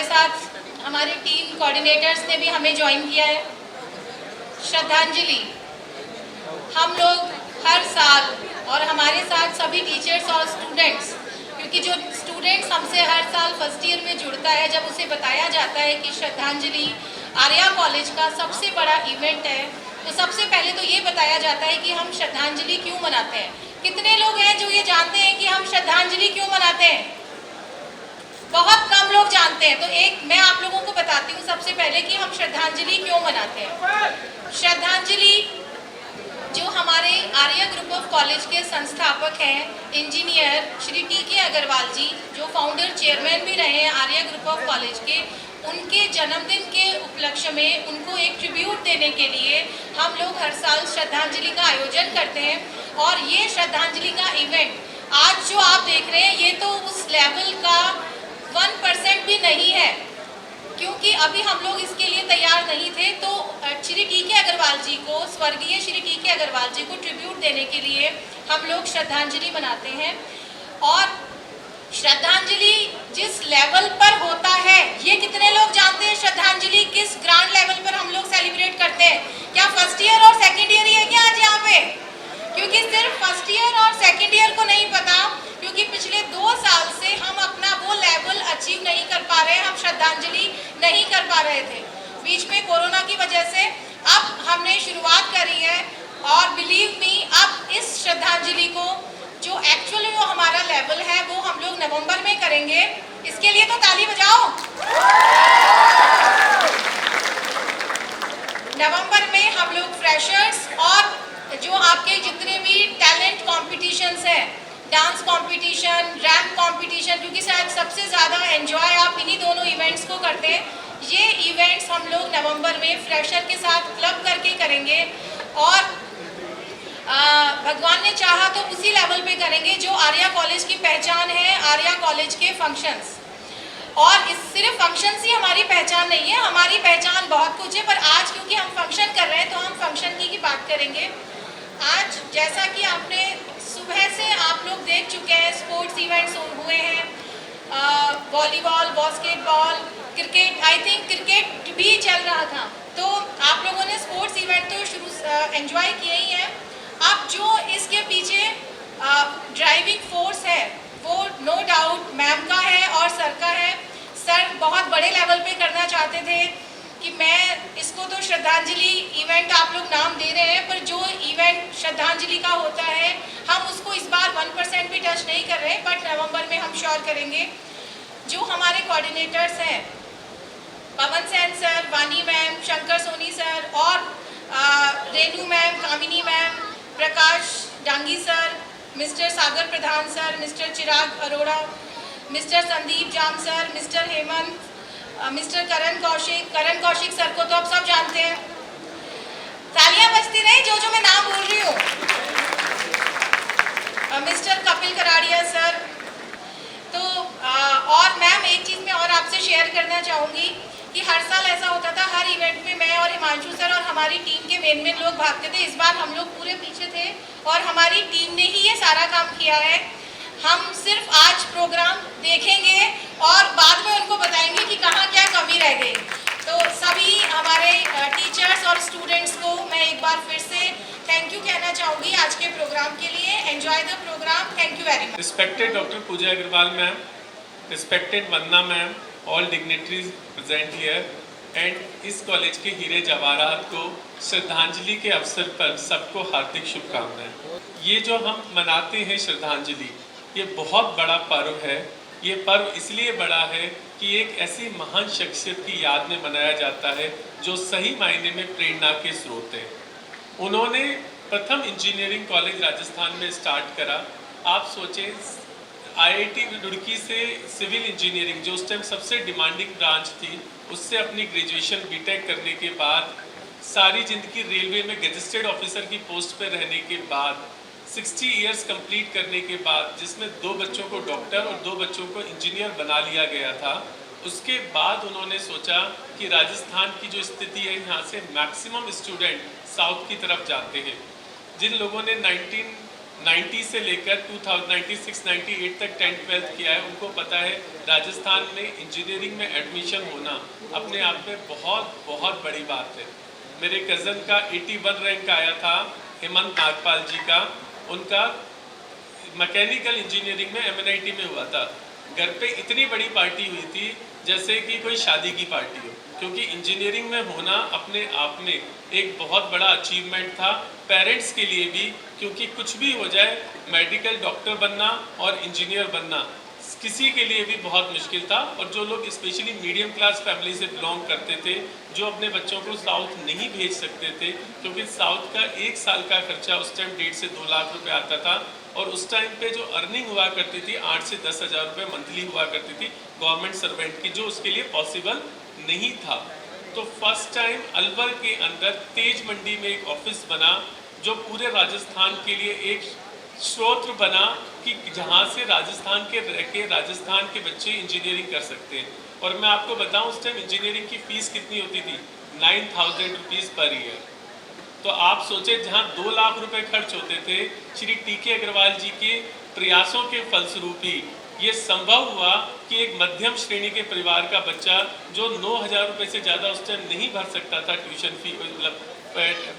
हमारे साथ हमारे टीम कोऑर्डिनेटर्स ने भी हमें ज्वाइन किया है। श्रद्धांजलि हम लोग हर साल, और हमारे साथ सभी टीचर्स और स्टूडेंट्स, क्योंकि जो स्टूडेंट्स हमसे हर साल फर्स्ट ईयर में जुड़ता है, जब उसे बताया जाता है कि श्रद्धांजलि आर्या कॉलेज का सबसे बड़ा इवेंट है, तो सबसे पहले तो ये बताया जाता है कि हम श्रद्धांजलि क्यों मनाते हैं। कितने लोग हैं जो ये जानते हैं कि हम श्रद्धांजलि क्यों मनाते हैं? बहुत कम लोग जानते हैं। तो एक मैं आप लोगों को बताती हूँ सबसे पहले कि हम श्रद्धांजलि क्यों मनाते हैं। श्रद्धांजलि जो हमारे आर्या ग्रुप ऑफ कॉलेज के संस्थापक हैं, इंजीनियर श्री टी.के. अग्रवाल जी, जो फाउंडर चेयरमैन भी रहे हैं आर्या ग्रुप ऑफ कॉलेज के, उनके जन्मदिन के उपलक्ष्य में उनको एक ट्रिब्यूट देने के लिए हम लोग हर साल श्रद्धांजलि का आयोजन करते हैं। और ये श्रद्धांजलि का इवेंट आज जो आप देख रहे हैं, ये तो उस लेवल का 1% भी नहीं है, क्योंकि अभी हम लोग इसके लिए तैयार नहीं थे। तो श्री टी.के. अग्रवाल जी को, स्वर्गीय श्री टी.के. अग्रवाल जी को ट्रिब्यूट देने के लिए हम लोग श्रद्धांजलि मनाते हैं। और श्रद्धांजलि जिस लेवल पर होता है, ये कितने लोग जानते हैं श्रद्धांजलि किस ग्रांड लेवल पर हम लोग सेलिब्रेट करते हैं? क्या फर्स्ट ईयर और सेकेंड ईयर ही है क्या आज यहाँ पे? क्योंकि सिर्फ फर्स्ट ईयर और सेकेंड ईयर को नहीं पता, क्योंकि पिछले 2 साल से हम अपना वो लेवल अचीव नहीं कर पा रहे हैं, हम श्रद्धांजलि नहीं कर पा रहे थे। बीच में कोरोना की वजह से अब हमने शुरुआत करी है, और बिलीव मी, अब इस श्रद्धांजलि को जो एक्चुअली वो हमारा लेवल है वो हम लोग नवंबर में करेंगे। इसके लिए तो ताली बजाओ। नवंबर में हम लोग फ्रेशर्स और जो आपके जितने भी टैलेंट कॉम्पिटिशन्स हैं, डांस कॉम्पिटिशन, रैप कॉम्पिटिशन, क्योंकि शायद सबसे ज़्यादा एंजॉय आप इन्हीं दोनों इवेंट्स को करते हैं, ये इवेंट्स हम लोग नवंबर में फ्रेशर के साथ क्लब करके करेंगे। और भगवान ने चाहा तो उसी लेवल पे करेंगे जो आर्या कॉलेज की पहचान है, आर्या कॉलेज के फंक्शंस। और इस सिर्फ फंक्शंस ही हमारी पहचान नहीं है, हमारी पहचान बहुत कुछ है, पर आज क्योंकि हम फंक्शन कर रहे हैं तो हम फंक्शन की बात करेंगे। आज जैसा कि आपने सुबह से आप लोग देख चुके हैं, स्पोर्ट्स इवेंट्स हुए हैं, volleyball, basketball, cricket, I think cricket भी चल रहा था। तो आप लोगों ने स्पोर्ट्स इवेंट तो शुरू एंजॉय किए ही हैं। अब जो इसके पीछे ड्राइविंग फोर्स है वो नो डाउट मैम का है और सर का है। सर बहुत बड़े लेवल पे करना चाहते थे कि मैं इसको तो श्रद्धांजलि इवेंट आप लोग नाम दे रहे हैं, पर जो इवेंट श्रद्धांजलि का होता है हम उसको इस बार 1% भी टच नहीं कर रहे, बट नवंबर में हम श्योर करेंगे। जो हमारे कोऑर्डिनेटर्स हैं, पवन सेन सर, वानी मैम, शंकर सोनी सर, और रेनू मैम, कामिनी मैम, प्रकाश डांगी सर, मिस्टर सागर प्रधान सर, मिस्टर चिराग अरोड़ा, मिस्टर संदीप जाम सर, मिस्टर हेमंत, मिस्टर करण कौशिक सर को तो आप सब जानते हैं। तालियां बजती रही जो मैं नाम बोल रही हूँ। Mister Kapil Karadiya sir. तो और मैम एक चीज़ मैं और आपसे शेयर करना चाहूँगी कि हर साल ऐसा होता था, हर इवेंट में मैं और हिमांशु सर और हमारी टीम के मेन लोग भागते थे। इस बार हम लोग पूरे पीछे थे और हमारी टीम ने ही ये सारा काम किया है। हम सिर्फ आज प्रोग्राम देखेंगे और बाद में उनको बताएंगे कि कहाँ क्या कमी रह गई। तो सभी हमारे टीचर्स और स्टूडेंट्स को मैं एक बार फिर से थैंक यू कहना चाहूँगी आज के प्रोग्राम के लिए। Enjoy the programme. Thank you very much. Respected doctor Pooja Agarwal ma'am, respected Vandana ma'am, all dignitaries present here, and इस कॉलेज के हीरे जवाहरात को श्रद्धांजलि के अवसर पर सबको हार्दिक शुभकामनाएं। ये जो हम मनाते हैं श्रद्धांजलि, ये बहुत बड़ा पर्व है। ये पर्व इसलिए बड़ा है कि एक ऐसी महान शख्सियत की याद में मनाया जाता है जो सही मायने में प्रेरणा के स्रोत है। उन्होंने प्रथम इंजीनियरिंग कॉलेज राजस्थान में स्टार्ट करा। आप सोचें, आईआईटी रुड़की से सिविल इंजीनियरिंग, जो उस टाइम सबसे डिमांडिंग ब्रांच थी, उससे अपनी ग्रेजुएशन बीटेक करने के बाद सारी ज़िंदगी रेलवे में गजेस्टेड ऑफिसर की पोस्ट पर रहने के बाद 60 इयर्स कंप्लीट करने के बाद, जिसमें 2 बच्चों को डॉक्टर और 2 बच्चों को इंजीनियर बना लिया गया था, उसके बाद उन्होंने सोचा कि राजस्थान की जो स्थिति है, यहाँ से मैक्सिमम स्टूडेंट साउथ की तरफ जाते हैं। जिन लोगों ने 90 से लेकर 96-98 तक 10th-12th किया है, उनको पता है राजस्थान में इंजीनियरिंग में एडमिशन होना अपने आप में बहुत बहुत बड़ी बात है। मेरे कज़न का 81 रैंक आया था, हेमंत नागपाल जी का, उनका मैकेनिकल इंजीनियरिंग में MNIT में हुआ था। घर पे इतनी बड़ी पार्टी हुई थी जैसे कि कोई शादी की पार्टी हो, क्योंकि इंजीनियरिंग में होना अपने आप में एक बहुत बड़ा अचीवमेंट था पेरेंट्स के लिए भी, क्योंकि कुछ भी हो जाए मेडिकल डॉक्टर बनना और इंजीनियर बनना किसी के लिए भी बहुत मुश्किल था। और जो लोग स्पेशली मीडियम क्लास फैमिली से बिलोंग करते थे, जो अपने बच्चों को साउथ नहीं भेज सकते थे, क्योंकि साउथ का एक साल का खर्चा उस टाइम 1.5 से 2 लाख रुपए आता था, और उस टाइम पे जो अर्निंग हुआ करती थी 8 से 10 हज़ार रुपये मंथली हुआ करती थी गवर्नमेंट सर्वेंट की, जो उसके लिए पॉसिबल नहीं था। तो फर्स्ट टाइम अलवर के अंदर तेज मंडी में एक ऑफिस बना, जो पूरे राजस्थान के लिए एक स्रोत बना कि जहाँ से राजस्थान के रह के राजस्थान के बच्चे इंजीनियरिंग कर सकते हैं। और मैं आपको बताऊं उस टाइम इंजीनियरिंग की फ़ीस कितनी होती थी, 9,000 रुपीज़ पर ईयर। तो आप सोचे जहाँ 2 लाख रुपए खर्च होते थे, श्री टी.के. अग्रवाल जी के प्रयासों के फलस्वरूप ही ये संभव हुआ कि एक मध्यम श्रेणी के परिवार का बच्चा जो 9,000 रुपये से ज़्यादा उस टाइम नहीं भर सकता था ट्यूशन फी, मतलब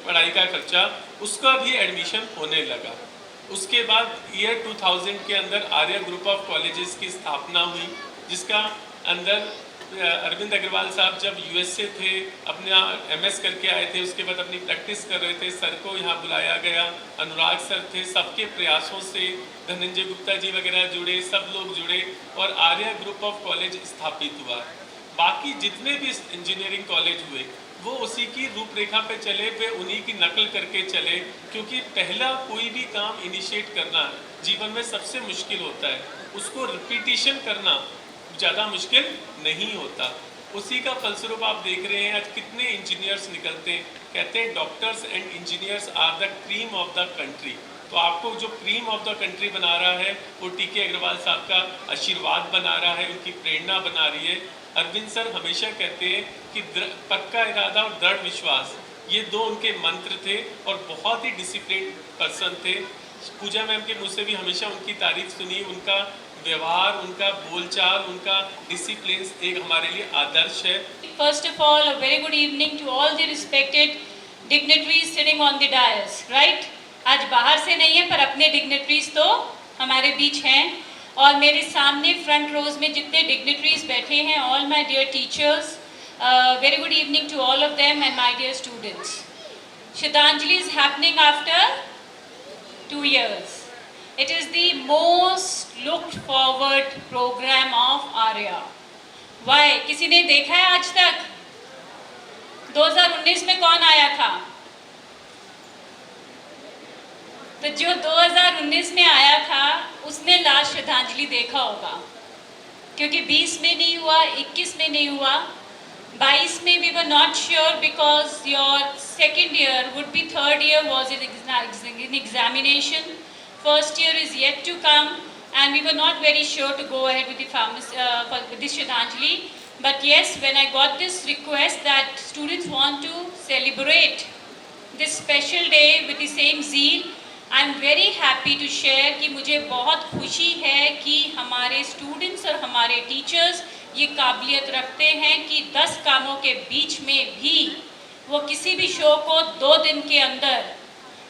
पढ़ाई का खर्चा, उसका भी एडमिशन होने लगा। उसके बाद ईयर 2000 के अंदर आर्या ग्रुप ऑफ कॉलेजेस की स्थापना हुई, जिसका अंदर अरविंद अग्रवाल साहब जब US से थे, अपना MS करके आए थे, उसके बाद अपनी प्रैक्टिस कर रहे थे, सर को यहाँ बुलाया गया, अनुराग सर थे, सबके प्रयासों से धनंजय गुप्ता जी वगैरह जुड़े, सब लोग जुड़े और आर्या ग्रुप ऑफ कॉलेज स्थापित हुआ। बाकी जितने भी इंजीनियरिंग कॉलेज हुए वो उसी की रूपरेखा पे चले, वे उन्हीं की नकल करके चले, क्योंकि पहला कोई भी काम इनिशिएट करना जीवन में सबसे मुश्किल होता है, उसको रिपीटिशन करना ज़्यादा मुश्किल नहीं होता। उसी का फलस्वरूप आप देख रहे हैं आज कितने इंजीनियर्स निकलते हैं, कहते हैं doctors and engineers are the cream of the country. तो आपको जो क्रीम ऑफ द कंट्री बना रहा है वो टी.के. अग्रवाल साहब का आशीर्वाद बना रहा है, उनकी प्रेरणा बना रही है। अरविंद सर हमेशा कहते हैं कि पक्का इरादा और दृढ़ विश्वास, ये दो उनके मंत्र थे और बहुत ही डिसिप्लिन पर्सन थे। पूजा मैम के मुँह से भी हमेशा उनकी तारीफ सुनी, उनका व्यवहार, उनका बोलचाल, उनका डिसिप्लिन एक हमारे लिए आदर्श है। First of all, a very good evening to all the respected dignitaries sitting on the dais, right? आज बाहर से नहीं है पर अपने dignitaries तो हमारे बीच हैं, और मेरे सामने फ्रंट रोज में जितने dignitaries बैठे हैं, all my dear teachers, very good evening to all of them and my dear students. Shraddhanjali is happening after 2 years. It is the most looked forward program of Arya. Why? किसी ने देखा है आज तक? 2019 में कौन आया था? तो जो 2019 में आया था उसने लास्ट श्रद्धांजलि देखा होगा, क्योंकि 20 में नहीं हुआ, 21 में नहीं हुआ, 22 में we were not sure because your second year would be third year was in examination. First year is yet to come, and we were not very sure to go ahead with the this Shraddhanjali. But yes, when I got this request that students want to celebrate this special day with the same zeal, I am very happy to share कि मुझे बहुत खुशी है कि हमारे students और हमारे teachers ये काबिलियत रखते हैं कि 10 कामों के बीच में भी वो किसी भी शो को 2 दिन के अंदर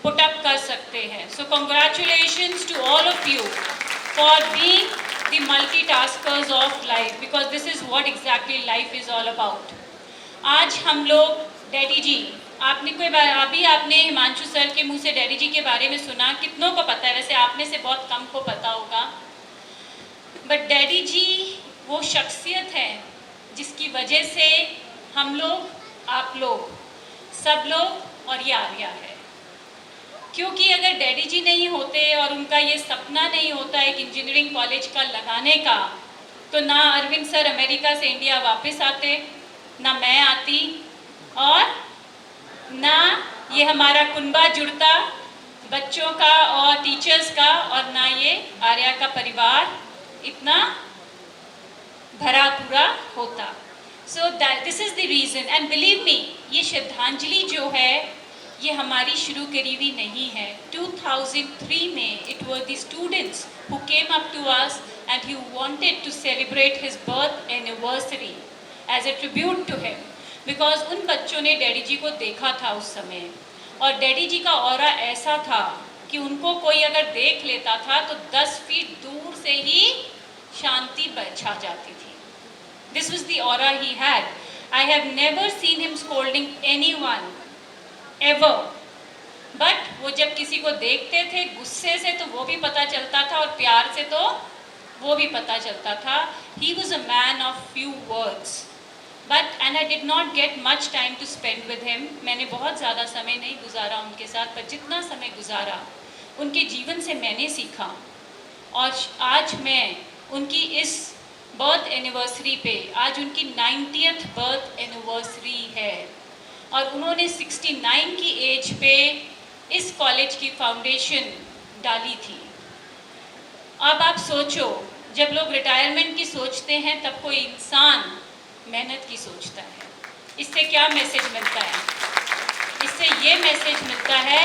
put up कर सकते हैं. So congratulations to all of you for being the multitaskers of life, because this is what exactly life is all about. आज हम लोग डैडी जी, आपने हिमांशु सर के मुंह से डैडी जी के बारे में सुना, कितनों को पता है? वैसे आप में से बहुत कम को पता होगा, बट डैडी जी वो शख्सियत है जिसकी वजह से हम लोग, आप लोग, सब लोग और ये आर्या है। क्योंकि अगर डैडी जी नहीं होते और उनका ये सपना नहीं होता एक इंजीनियरिंग कॉलेज का लगाने का, तो ना अरविंद सर अमेरिका से इंडिया वापस आते, ना मैं आती, और ना ये हमारा कुनबा जुड़ता बच्चों का और टीचर्स का, और ना ये आर्या का परिवार इतना भरा पूरा होता। सो this is the reason, and believe मी, ये श्रद्धांजलि जो है ये हमारी शुरू करी हुई नहीं है। 2003 में it were the students who came up to us and who wanted to celebrate his birth anniversary as a tribute to him, because उन बच्चों ने डैडी जी को देखा था उस समय, और डैडी जी का ऑरा ऐसा था कि उनको कोई अगर देख लेता था तो 10 फीट दूर से ही शांति छा जाती थी। This was the aura he had. I have never seen him scolding anyone ever. But वो जब किसी को देखते थे गुस्से से तो वो भी पता चलता था, और प्यार से तो वो भी पता चलता था। He was a man of few words. And I did not get much time to spend with him. मैंने बहुत ज़्यादा समय नहीं गुजारा उनके साथ, पर जितना समय गुजारा उनके जीवन से मैंने सीखा। और आज मैं उनकी इस बर्थ एनिवर्सरी पे, आज उनकी 90th बर्थ एनिवर्सरी है, और उन्होंने 69 की एज पे इस कॉलेज की फाउंडेशन डाली थी। अब आप सोचो, जब लोग रिटायरमेंट की सोचते हैं तब कोई इंसान मेहनत की सोचता है। इससे क्या मैसेज मिलता है? इससे ये मैसेज मिलता है,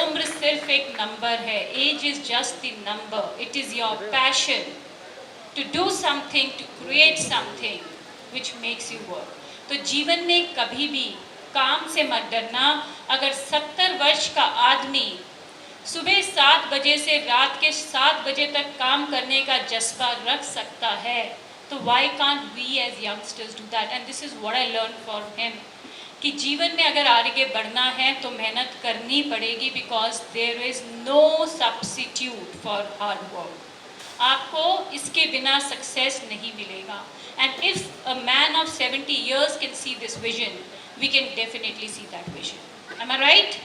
उम्र सिर्फ एक नंबर है। Age is just the number. It is your passion to do something, to create something which makes you work. तो जीवन में कभी भी काम से मत डरना। अगर 70 वर्ष का आदमी सुबह 7 बजे से रात के 7 बजे तक काम करने का जज्बा रख सकता है, तो why can't we as youngsters do that? And this is what I learned from him, कि जीवन में अगर आगे बढ़ना है तो मेहनत करनी पड़ेगी, because there is no substitute for hard work. आपको इसके बिना सक्सेस नहीं मिलेगा। And if a man of 70 years can see this vision, we can definitely see that vision. Am I right?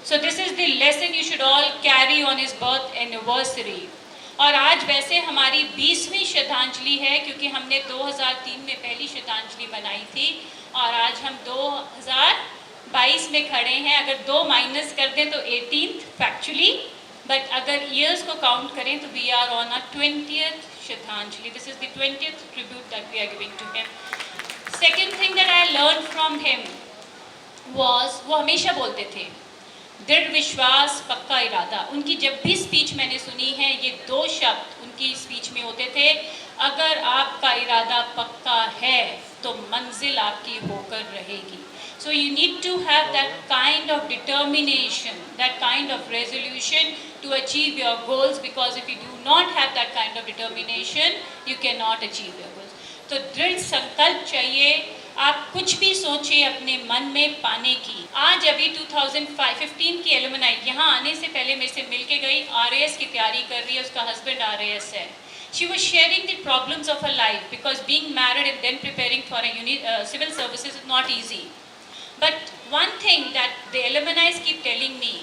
So this is the lesson you should all carry on his birth anniversary. और आज वैसे हमारी 20वीं श्रद्धांजलि है, क्योंकि हमने 2003 में पहली श्रद्धांजलि बनाई थी, और आज हम 2022 में खड़े हैं। अगर 2 माइनस कर दें तो 18th फैक्चुअली, बट अगर ईयर्स को काउंट करें तो we are on a 20th श्रद्धांजलि। This is the 20th tribute that we are giving to him. Second thing that I learn from him was, वो हमेशा बोलते थे दृढ़ विश्वास, पक्का इरादा। उनकी जब भी स्पीच मैंने सुनी है, ये 2 शब्द उनकी स्पीच में होते थे। अगर आपका इरादा पक्का है तो मंजिल आपकी होकर रहेगी। So you need to have that kind of determination, that kind of resolution to achieve your goals, because if you do not have that kind of determination, you cannot achieve your goals. तो दृढ़ संकल्प चाहिए। आप कुछ भी सोचिए अपने मन में पाने की। आज अभी 2015 की एलुमनाई यहाँ आने से पहले मेरे से मिल के गई, RAS की तैयारी कर रही है, उसका हस्बैंड RAS है। She was sharing the problems of her life, because being married and then preparing for a civil services is not easy. But one thing that the alumni keep telling me,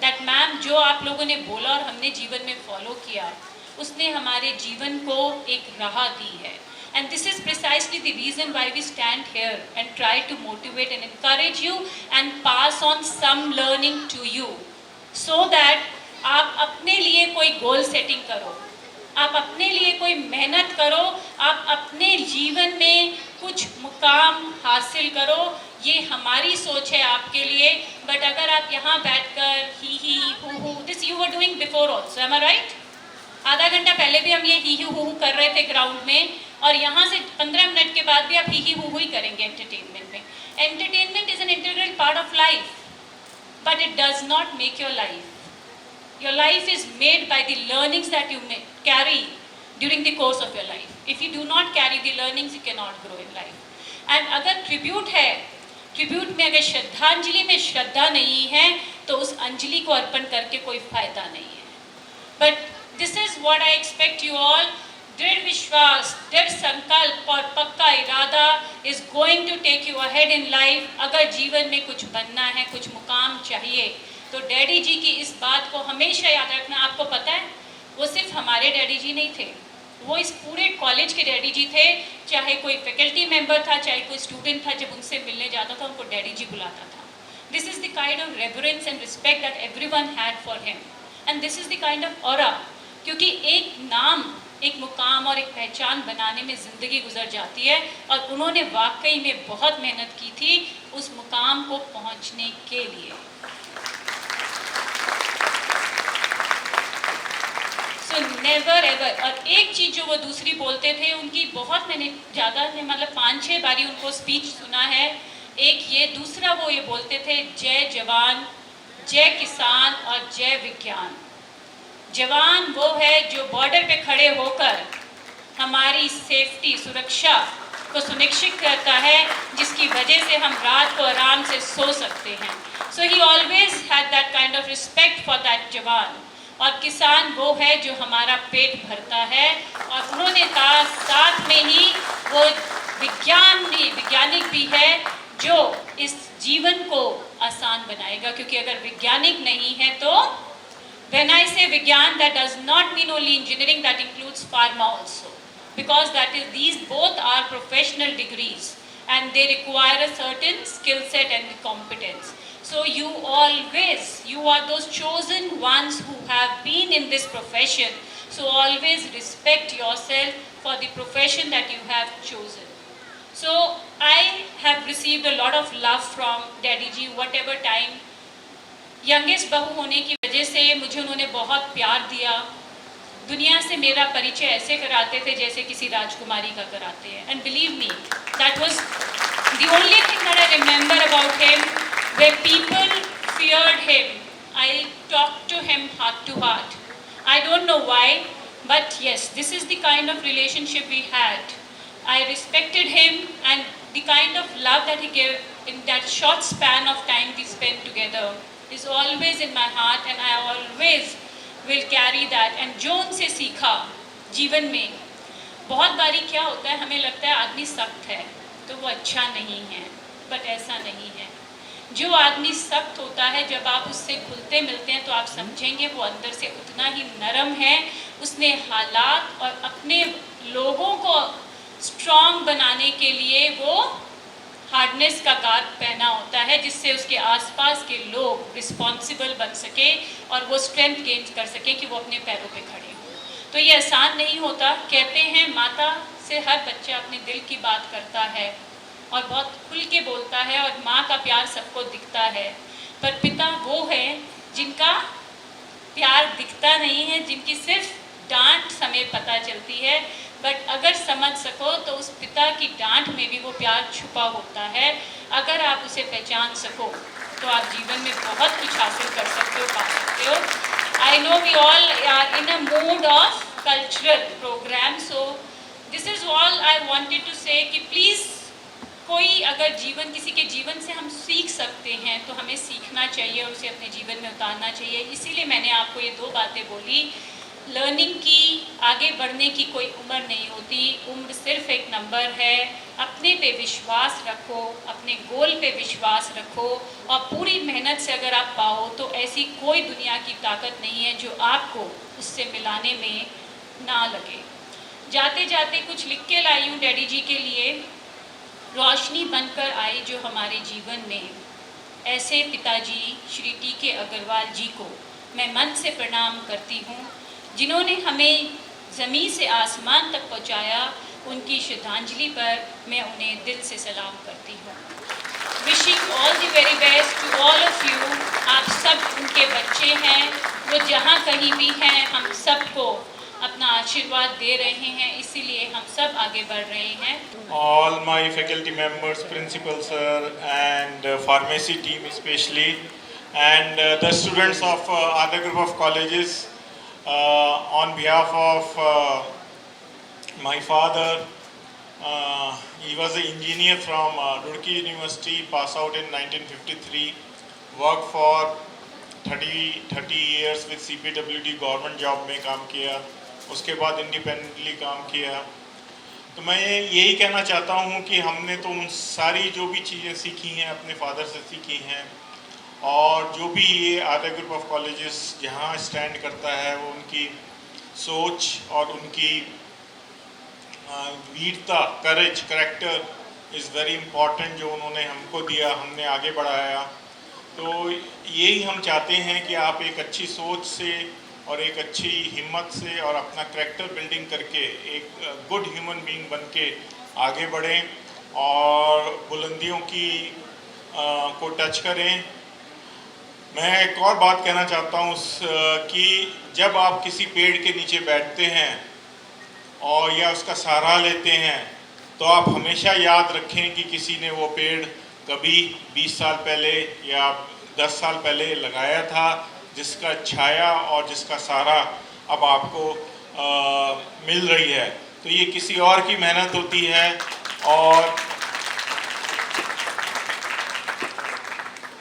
that ma'am जो आप लोगों ने बोला और हमने जीवन में follow किया, उसने हमारे जीवन को एक राह दी है। And this is precisely the reason why we stand here and try to motivate and encourage you and pass on some learning to you, so that आप अपने लिए कोई गोल सेटिंग करो, आप अपने लिए कोई मेहनत करो, आप अपने जीवन में कुछ मुकाम हासिल करो। ये हमारी सोच है आपके लिए। बट अगर आप यहाँ बैठकर ही who this you were doing before also, am I right? आधा घंटा पहले भी हम ये ही हु कर रहे थे ग्राउंड में, और यहाँ से 15 मिनट के बाद भी आप ही हु ही करेंगे एंटरटेनमेंट में। Entertainment is an integral part of life, but it does not make your life. Your life is made by the learnings that you carry during the course of your life. If you do not carry the learnings, you cannot grow in life. And अगर tribute है, tribute में अगर श्रद्धांजलि में श्रद्धा नहीं है तो उस अंजलि को अर्पण करके कोई फायदा नहीं है। But this is what I expect you all. दृढ़ विश्वास, दृढ़ संकल्प और पक्का इरादा is going to take you ahead in life. अगर जीवन में कुछ बनना है, कुछ मुकाम चाहिए, तो डैडी जी की इस बात को हमेशा याद रखना। आपको पता है, वो सिर्फ हमारे डैडी जी नहीं थे, वो इस पूरे कॉलेज के डैडी जी थे। चाहे कोई फैकल्टी मेंबर था, चाहे कोई स्टूडेंट था, जब उनसे मिलने जाता था उनको डैडी जी बुलाता था। This is the kind of reverence and respect that everyone had for him, and this is the kind of aura क्योंकि एक नाम, एक मुकाम और एक पहचान बनाने में ज़िंदगी गुजर जाती है, और उन्होंने वाकई में बहुत मेहनत की थी उस मुकाम को पहुंचने के लिए। So never ever. और एक चीज़ जो वो दूसरी बोलते थे, उनकी बहुत, मैंने ज़्यादा नहीं, मतलब 5-6 बारी उनको स्पीच सुना है। एक ये, दूसरा वो ये बोलते थे, जय जवान, जय किसान और जय विज्ञान। जवान वो है जो बॉर्डर पे खड़े होकर हमारी सेफ्टी, सुरक्षा को सुनिश्चित करता है, जिसकी वजह से हम रात को आराम से सो सकते हैं। So he always had that kind of respect for that जवान। और किसान वो है जो हमारा पेट भरता है, और उन्होंने कहा साथ में ही वो वैज्ञानिक भी है जो इस जीवन को आसान बनाएगा, क्योंकि अगर वैज्ञानिक नहीं है तो, when I say Vigyan, that does not mean only engineering, that includes pharma also, because these both are professional degrees and they require a certain skill set and competence. So you are those chosen ones who have been in this profession, so always respect yourself for the profession that you have chosen. So I have received a lot of love from Daddy ji, whatever time. Youngest बहू होने की वजह से मुझे उन्होंने बहुत प्यार दिया। दुनिया से मेरा परिचय ऐसे कराते थे जैसे किसी राजकुमारी का कराते हैं। And believe me, that was the only thing that I remember about him, where people feared him, I talk to him heart to heart. I don't know why, but yes, this is the kind of relationship we had. I respected him, and the kind of love that he gave in that short span of time we spent together is always in my heart, and I always will carry that. And जो उनसे सीखा जीवन में, बहुत बारी क्या होता है, हमें लगता है आदमी सख्त है तो वो अच्छा नहीं है, बट ऐसा नहीं है। जो आदमी सख्त होता है, जब आप उससे घुलते मिलते हैं तो आप समझेंगे वो अंदर से उतना ही नरम है। उसने हालात और अपने लोगों को स्ट्रॉन्ग बनाने के लिए वो हार्डनेस का गार्ड पहना होता है, जिससे उसके आसपास के लोग रिस्पॉन्सिबल बन सके और वो स्ट्रेंथ गेन कर सके कि वो अपने पैरों पे खड़े हों। तो ये आसान नहीं होता। कहते हैं माता से हर बच्चा अपने दिल की बात करता है और बहुत खुल के बोलता है, और माँ का प्यार सबको दिखता है, पर पिता वो है जिनका प्यार दिखता नहीं है, जिनकी सिर्फ डांट समय पता चलती है। बट अगर समझ सको तो उस पिता की डांट में भी वो प्यार छुपा होता है। अगर आप उसे पहचान सको तो आप जीवन में बहुत कुछ हासिल कर सकते हो, पा सकते हो। I know we all are in a mood of cultural programme, so this is all I wanted to say कि प्लीज़, कोई अगर जीवन, किसी के जीवन से हम सीख सकते हैं तो हमें सीखना चाहिए और उसे अपने जीवन में उतारना चाहिए। इसीलिए मैंने आपको ये 2 बातें बोली। लर्निंग की, आगे बढ़ने की कोई उम्र नहीं होती, उम्र सिर्फ एक नंबर है। अपने पे विश्वास रखो, अपने गोल पे विश्वास रखो, और पूरी मेहनत से अगर आप पाओ तो ऐसी कोई दुनिया की ताकत नहीं है जो आपको उससे मिलाने में ना लगे। जाते जाते कुछ लिख के लाई हूँ डैडी जी के लिए। रोशनी बनकर आई जो हमारे जीवन में, ऐसे पिताजी श्री टी.के. अग्रवाल जी को मैं मन से प्रणाम करती हूँ, जिन्होंने हमें ज़मीन से आसमान तक पहुँचाया। उनकी श्रद्धांजलि पर मैं उन्हें दिल से सलाम करती हूँ। Wishing all the very best to all of you. आप सब उनके बच्चे हैं, वो जहाँ कहीं भी हैं हम सबको अपना आशीर्वाद दे रहे हैं, इसीलिए हम सब आगे बढ़ रहे हैं। All my faculty members, principal sir, and pharmacy team especially, and the students of other group of colleges, on behalf of my father, he was an engineer from Roorkee University, passed out in 1953, worked for 30 years with CPWD government job में काम किया, उसके बाद independently काम किया। तो मैं यही कहना चाहता हूँ कि हमने तो उन सारी जो भी चीज़ें सीखी हैं अपने फादर से सीखी हैं, और जो भी ये आधा ग्रुप ऑफ कॉलेजेस जहाँ स्टैंड करता है वो उनकी सोच और उनकी वीरता, करेज, करैक्टर इज़ वेरी इम्पॉर्टेंट, जो उन्होंने हमको दिया, हमने आगे बढ़ाया। तो यही हम चाहते हैं कि आप एक अच्छी सोच से और एक अच्छी हिम्मत से और अपना करैक्टर बिल्डिंग करके एक गुड ह्यूमन बीइंग बन के आगे बढ़ें और बुलंदियों की को टच करें। मैं एक और बात कहना चाहता हूँ कि जब आप किसी पेड़ के नीचे बैठते हैं और या उसका सहारा लेते हैं तो आप हमेशा याद रखें कि किसी ने वो पेड़ कभी 20 साल पहले या 10 साल पहले लगाया था, जिसका छाया और जिसका सहारा अब आपको मिल रही है। तो ये किसी और की मेहनत होती है। और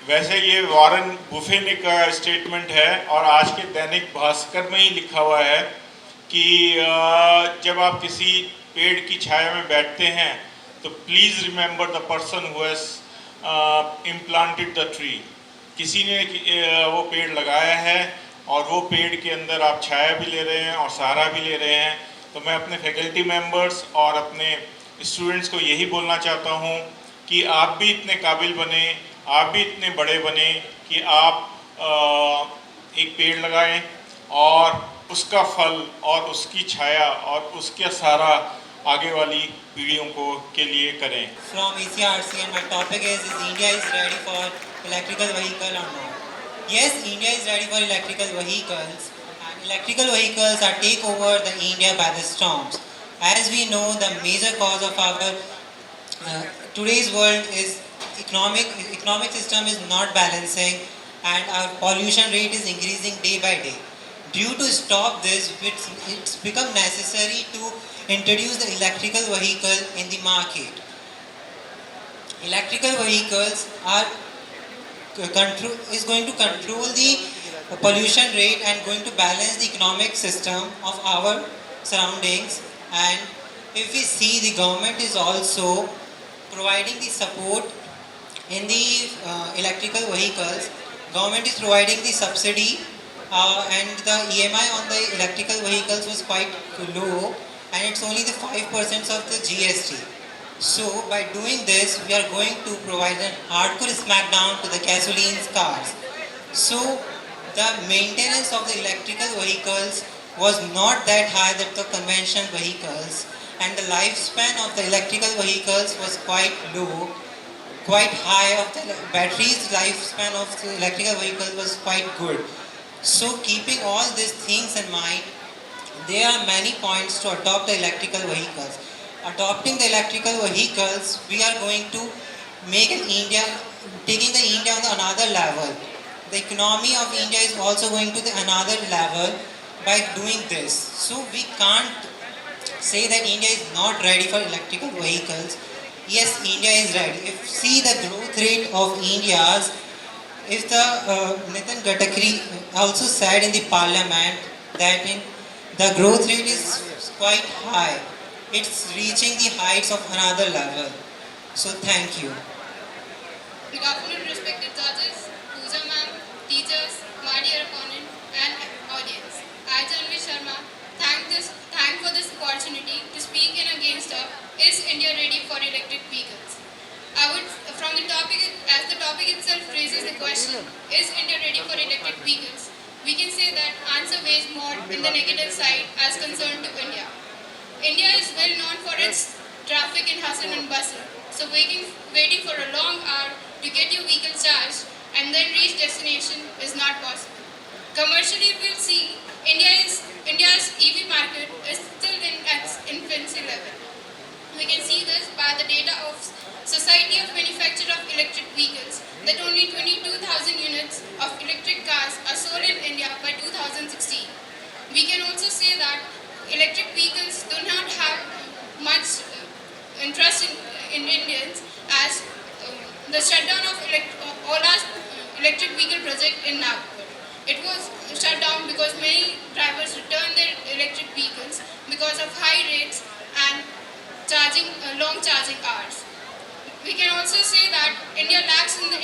वैसे ये वॉरेन बुफे का स्टेटमेंट है और आज के दैनिक भास्कर में ही लिखा हुआ है कि जब आप किसी पेड़ की छाया में बैठते हैं तो please remember the person who has implanted the tree. किसी ने वो पेड़ लगाया है और वो पेड़ के अंदर आप छाया भी ले रहे हैं और सहारा भी ले रहे हैं। तो मैं अपने फैकल्टी मेंबर्स और अपने स्टूडेंट्स को यही बोलना चाहता हूँ कि आप भी इतने काबिल बने, आप भी इतने बड़े बने कि आप एक पेड़ लगाएं और उसका फल और उसकी छाया और उसका सहारा आगे वाली पीढ़ियों को के लिए करें। From ECRC, and my topic is India is ready for electrical vehicle or not? Yes, India is ready for electrical vehicles, and electrical vehicles are take over the India by the storms. As we know, the major cause of our today's world is economic system is not balancing, and our pollution rate is increasing day by day. Due to stop this, it's become necessary to introduce the electrical vehicle in the market. Electrical vehicles are is going to control the pollution rate and going to balance the economic system of our surroundings. And if we see, the government is also providing the support in the electrical vehicles. Government is providing the subsidy and the EMI on the electrical vehicles was quite low, and it's only the 5% of the GST. So by doing this, we are going to provide a hardcore smackdown to the gasoline cars. So the maintenance of the electrical vehicles was not that high than the conventional vehicles, and the lifespan of the electrical vehicles was quite low, quite high. Of the batteries lifespan of the electrical vehicles was quite good. So keeping all these things in mind, there are many points to adopt the electrical vehicles. Adopting the electrical vehicles, we are going to make an India, taking the India on another level. The economy of India is also going to the another level by doing this. So we can't say that India is not ready for electrical vehicles. Yes, India is ready. If see the growth rate of India's, if the Nitin Gadkari also said in the parliament that the growth rate is quite high. It's reaching the heights of another level. So thank you. Good afternoon, respected judges, Pooja ma'am, teachers, my dear opponent, and audience. I, Janvi Sharma, thank for this opportunity to speak in against is India ready for electric vehicles? I would, from the topic, as the topic itself raises the question, is India ready for electric vehicles? We can say that answer weighs more in the negative side as concerned to India. India is well known for its traffic in hustle and bustle. So waiting for a long hour to get your vehicle charged and then reach destination is not possible. Commercially, if we'll see, India's EV market is still in its infancy level. We can see this by the data of Society of Manufacture of Electric Vehicles that only 22,000 units of electric cars are sold in India by 2016. We can also say that electric vehicles do not have much interest in Indians, as the shutdown of Ola's electric vehicle project in Nagpur. It was shut down because many drivers returned their electric vehicles because of high rates and long charging hours. We can also say that India lacks in the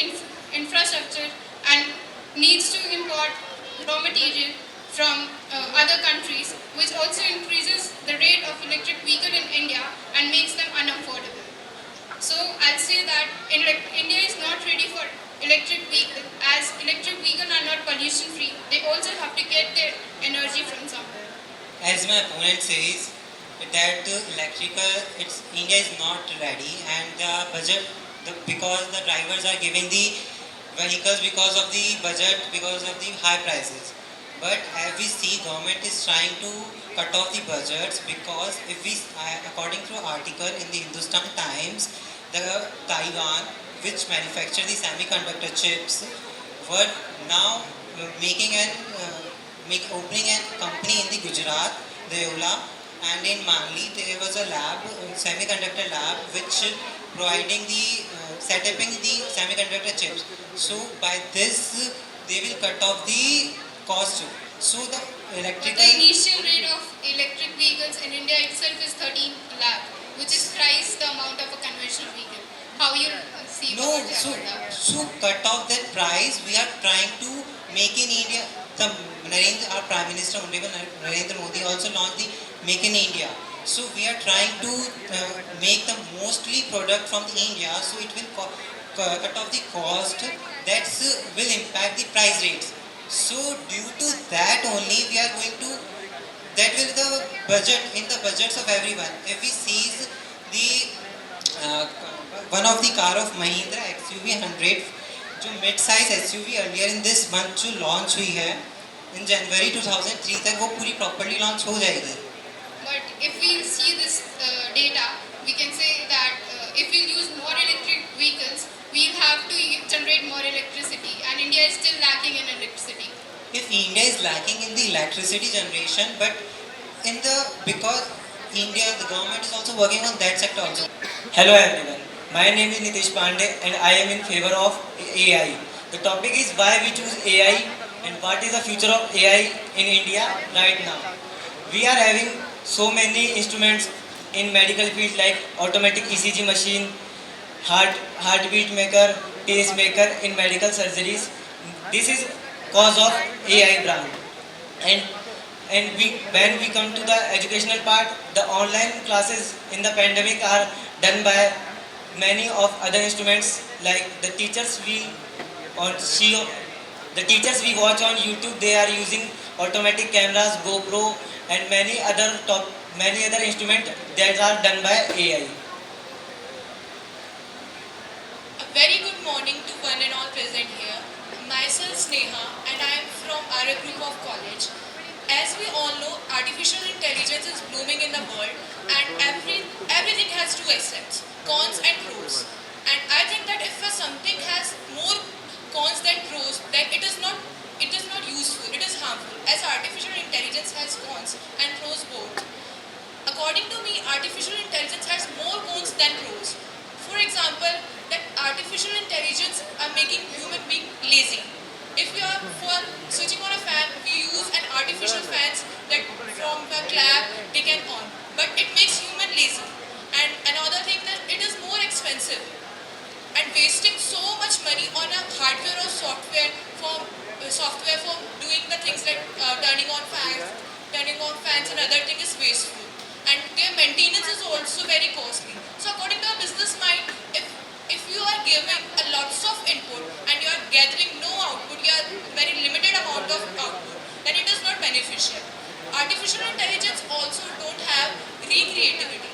infrastructure and needs to import raw material from other countries, which also increases the rate of electric vehicle in India and makes them unaffordable. So I'll say that India is not ready for electric vehicle, as electric vehicles are not not pollution free, they also have to get their energy from somewhere. As my opponent says, that India is not ready, and the budget, because the drivers are giving the vehicles because of the budget, because of the high prices. But as we see, government is trying to cut off the budgets, because if we, according to article in the Hindustan Times, the Taiwan, which manufacture the semiconductor chips, were now making an opening a company in the Gujarat, Deola, and in Manli there was a lab, semiconductor lab, which providing the setting the semiconductor chips. So by this they will cut off the cost. So the But electrical. the initial rate of electric vehicles in India itself is 13 lakh, which is thrice the amount of a conventional vehicle. How you see No, about so that? cut off that price. We are trying to make in India. The our Prime Minister Honorable Narendra Modi also launched the Make in India. So we are trying to make the mostly product from the India. So it will cut off the cost. That will impact the price rates. So due to that only we are going to, that will the budget, in the budgets of everyone. If we sees the one of the car of Mahindra XUV 100, जो mid size SUV earlier in this month जो launch हुई है इन जनवरी 2003 तक, वो पूरी properly launch हो जाएगी. But if we see this data, we can say that if we use more electric vehicles, we'll have to generate more electricity, and India is still lacking in electricity. If India is lacking in the electricity generation, but in the, because India, the government is also working on that sector also. Hello everyone, my name is Nitish Pandey and I am in favor of AI. The topic is why we choose AI and what is the future of AI in India right now. We are having so many instruments in medical field like automatic ECG machine, heartbeat maker, pacemaker in medical surgeries. This is cause of AI brand. And when we come to the educational part, the online classes in the pandemic are done by many of other instruments, like the teachers we watch on YouTube. They are using automatic cameras, GoPro, and many other instruments that are done by AI. A very good morning to one and all present here. Myself Sneha and I am from our group of college. As we all know, artificial intelligence is blooming in the world, and everything has two aspects, cons and pros. And I think that if something has more cons than pros, then it is not useful, it is harmful, as artificial intelligence has cons and pros both. According to me, artificial intelligence has more cons than pros. For example, that artificial intelligence are making human being lazy. If we are for switching on a fan, we use an artificial fans that from the clap they can on. But it makes human lazy. And another thing, that it is more expensive and wasting so much money on a hardware or software for doing the things like turning on fans and other thing is wasteful. And their maintenance is also very costly. So according to a business mind, if you are giving a lots of input and you are gathering no output, you are very limited amount of output, then it is not beneficial. Artificial intelligence also don't have recreativity.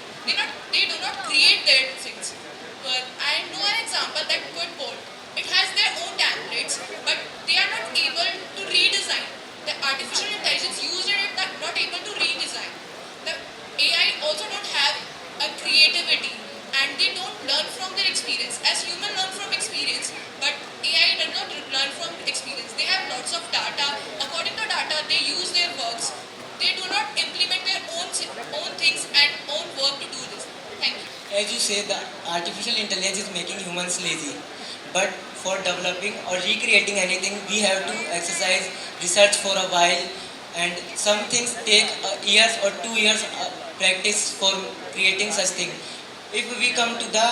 They do not create their things. But I know an example, that Codebot. It has their own templates, but they are not able to redesign. The artificial intelligence used in it are not able to redesign. The AI also don't have a creativity, and they don't learn from their experience. As humans learn from experience, but AI does not learn from experience. They have lots of data. According to data, they use their works. They do not implement their own things and own work to do this. Thank you. As you say, the artificial intelligence is making humans lazy. But for developing or recreating anything, we have to exercise, research for a while, and some things take years or 2 years practice for creating such thing. If we come to the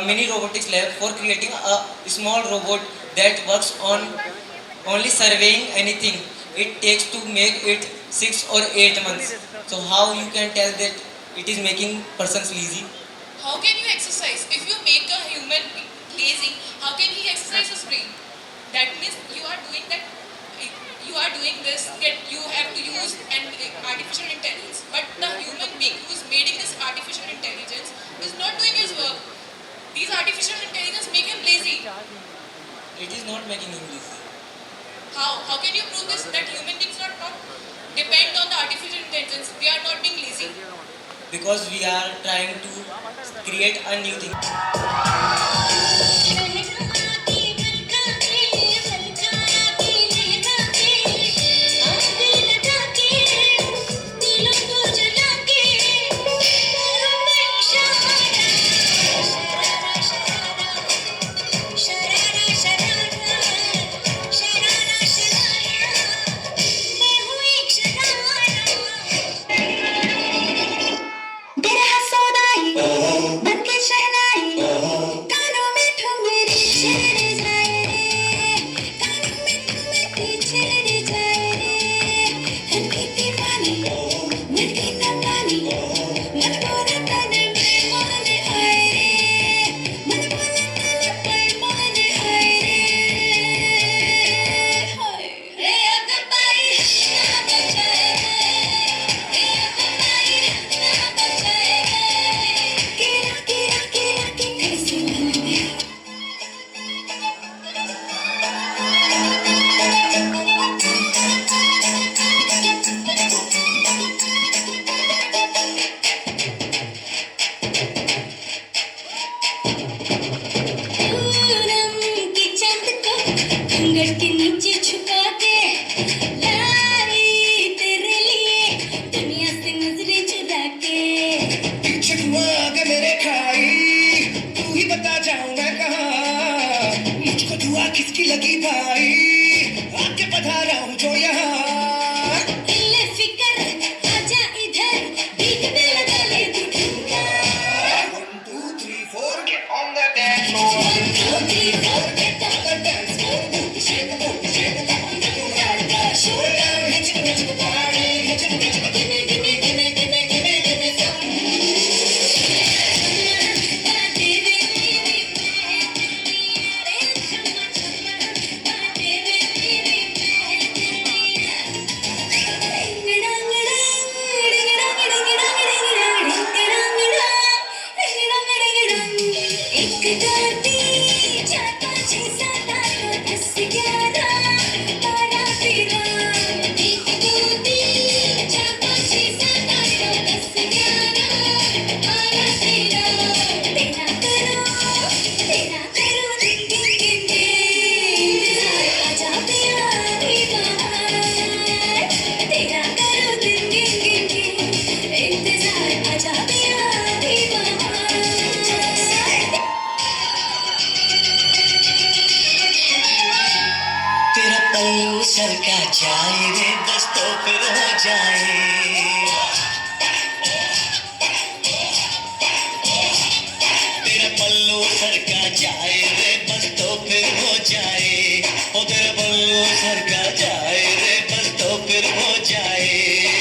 mini robotics lab for creating a small robot that works on only surveying anything, it takes to make it 6 or 8 months. So how you can tell that it is making persons lazy? How can you exercise? If you make a human lazy, how can he exercise his brain? That means you are doing that you are doing this, that you have to use artificial intelligence. But the human being who is making this artificial intelligence is not doing his work. These artificial intelligence make him lazy. It is not making him lazy. How? How can you prove this, that human beings are not depend on the artificial intelligence? We are not being lazy. Because we are trying to create a new thing. किसकी लगी भाई आके पधारा हूँ जो यहाँ फिकर आजा इधर देखने लगा ले दुनिया 1 2 3 4 get on the dance floor 1 2 3 4 get on the dance floor shake that on the floor show it down hit the party hit it give me some sir का जाए रे बस तो फिर हो जाए तेरा पल्लू सर का जाए रे बस तो फिर हो जाए ओ तेरा पल्लू सर का जाए रे बस तो फिर हो जाए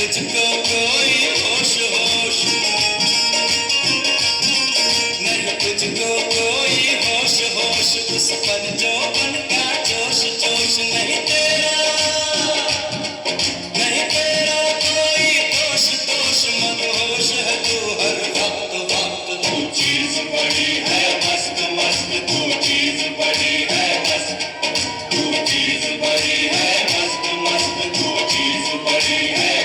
तुझको कोई होश होश नहीं तुझको कोई होश होश उस पर जो बनका जोश जोश नहीं तेरा कोई दोष दोष मदहोश है तू हर वक्त वक्त तू चीज बड़ी है मस्त मस्त तू चीज बड़ी है मस्त तू चीज बड़ी है मस्त मस्त तू चीज बड़ी है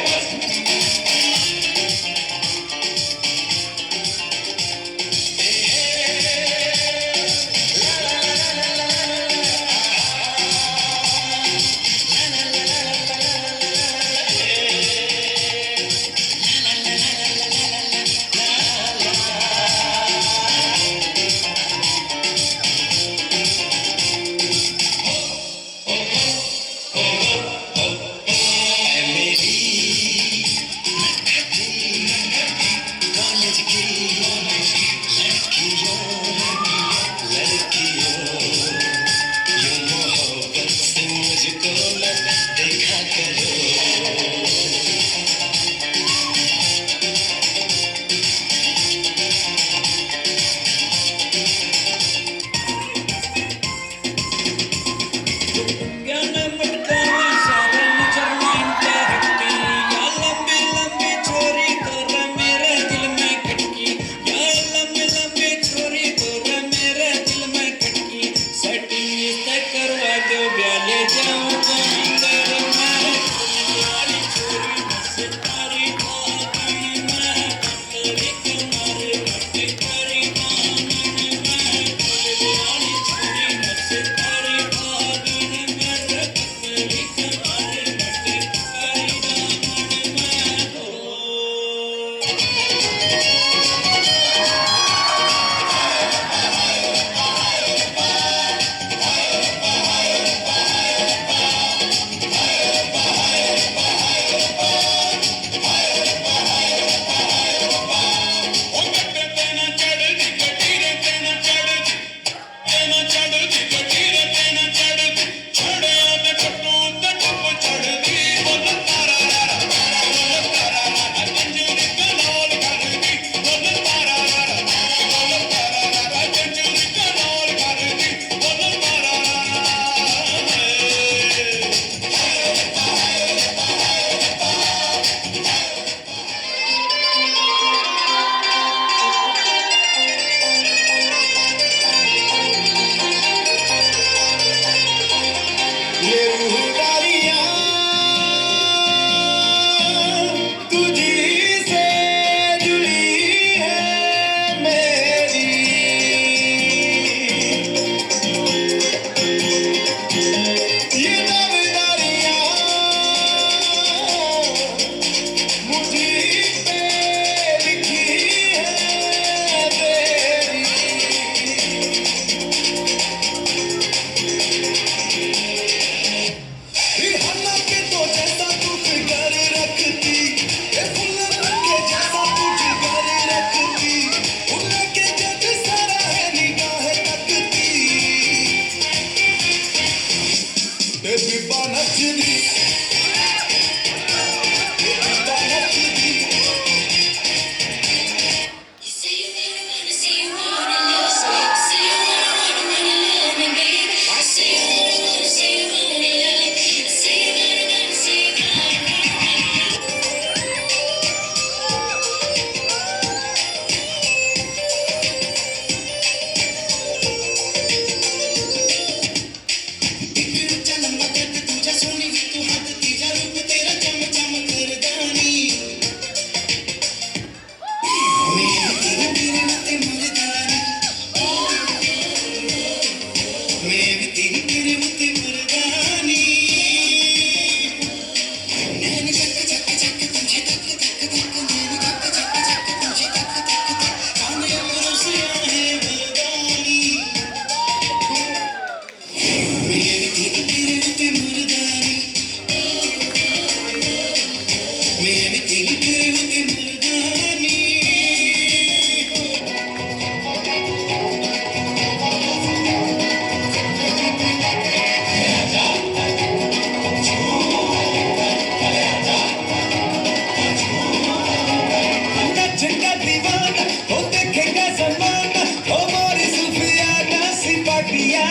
पिया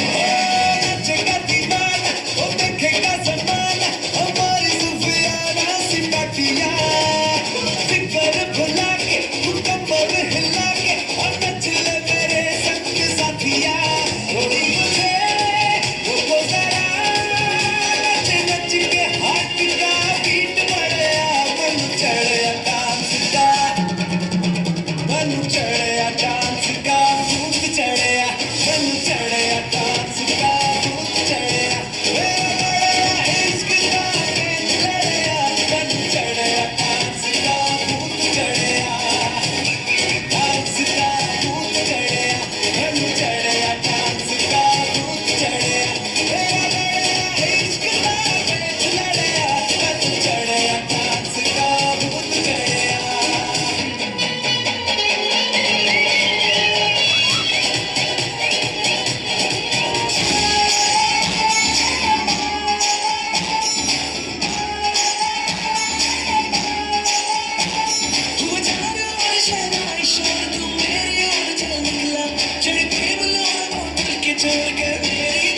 नचेगा दीवाना वो देखेगा जमाना हमारी सुफियाना सिपाटिया फिकर भुला के कमर हिला के और नच ले मेरे संग साथिया थोड़ी मुझे वो जरा नच नच के हाथ का बीट बढ़या मन चढ़या डांस का मन चढ़या डांस का भूत चढ़या मन चढ़या डांस का भूत चढ़या मेरा इश्क का पेच लड़या मन चढ़या डांस का भूत चढ़या डांस का भूत चढ़या मन चढ़या डांस का भूत चढ़या मेरा इश्क का पेच लड़या मन चढ़या डांस का भूत चढ़या तू जाने और शहनाई शोर तू मेरी ओर चल निकला चढ़ के बुलावा मिल के छोड़ के मेरी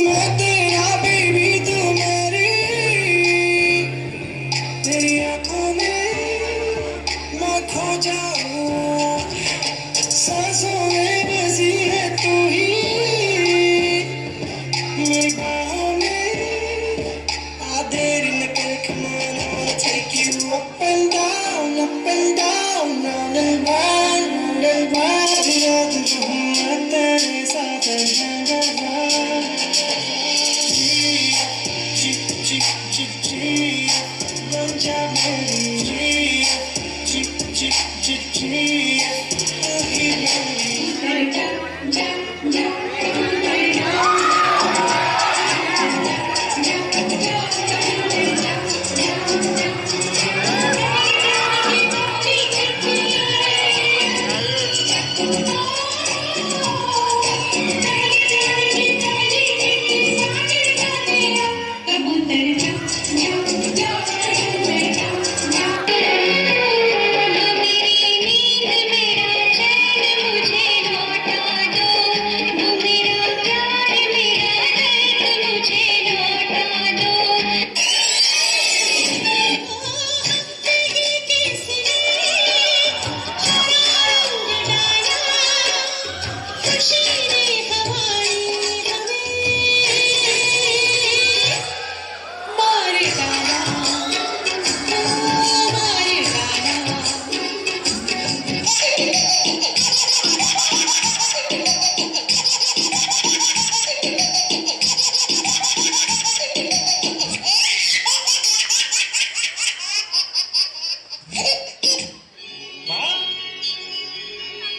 मैं तेरा बेबी तू मेरी तेरी आंखों में मैं खो जाऊं सांसों में बसी है तू ही मेरी बाहों में आ देर न कर come on I wanna take you up and down round and round याद जो मैं तेरे साथ रहूंगा बन जा मेरी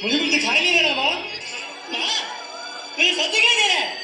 मुझे कुछ दिखाई नहीं दे रहा माँ मुझे सब दिखाई दे रहा है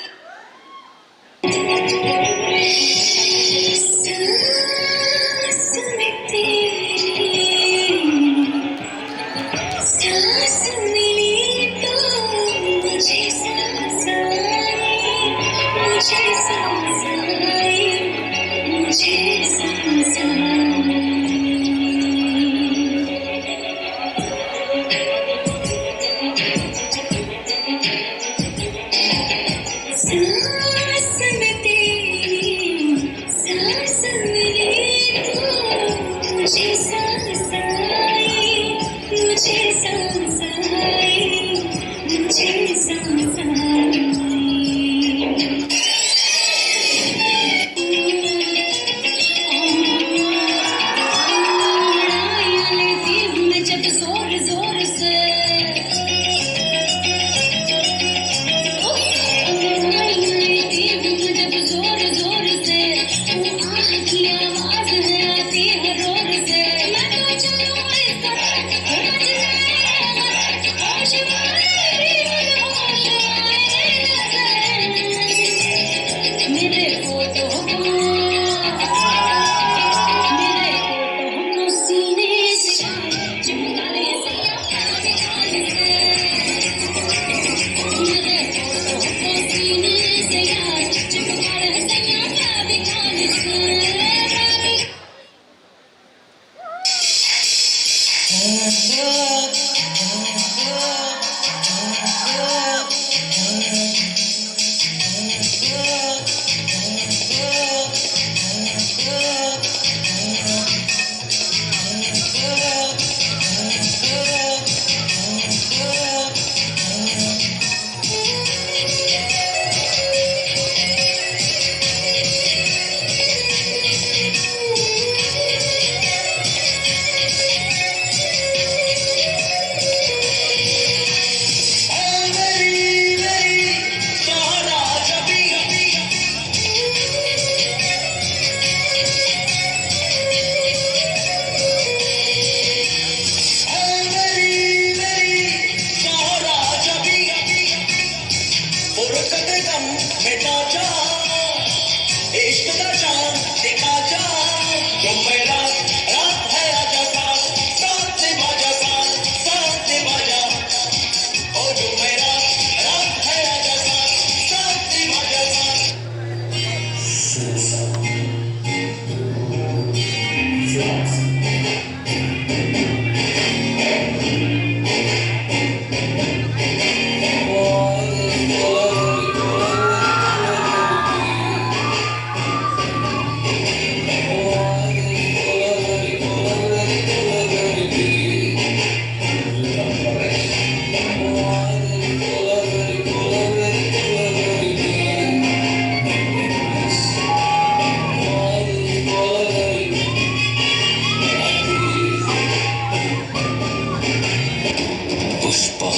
पुष्पा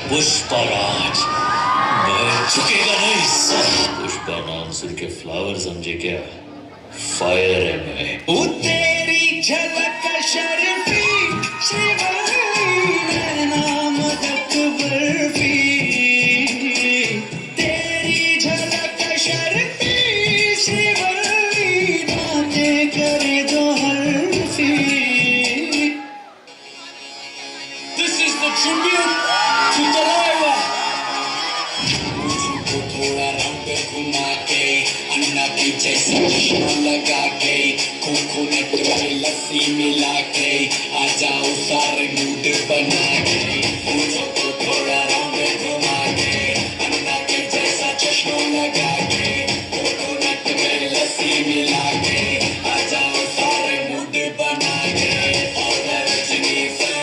पुष्पराज मैं झुकेगा नहीं सर। पुष्पा नाम सुन के फ्लावर समझे क्या? फायर है मैं। ओ तेरी झलक शर्फी शिवानी नाम बर्फी, तेरी झलक शर्फी शिवानी बातें करे जो हर्फी। This is the tribute to Talaiwa. मुझको थोड़ा रंग घुमा के अन्ना की जैसा चश्मा लगा के कोकोनट वाली लस्सी मिला के आ जाओ सारे मूड बना के। मुझको थोड़ा रंग घुमा के अन्ना की जैसा चश्मा लगा के कोकोनट वाली लस्सी मिला के आ जाओ सारे मूड बना के। और रजनी से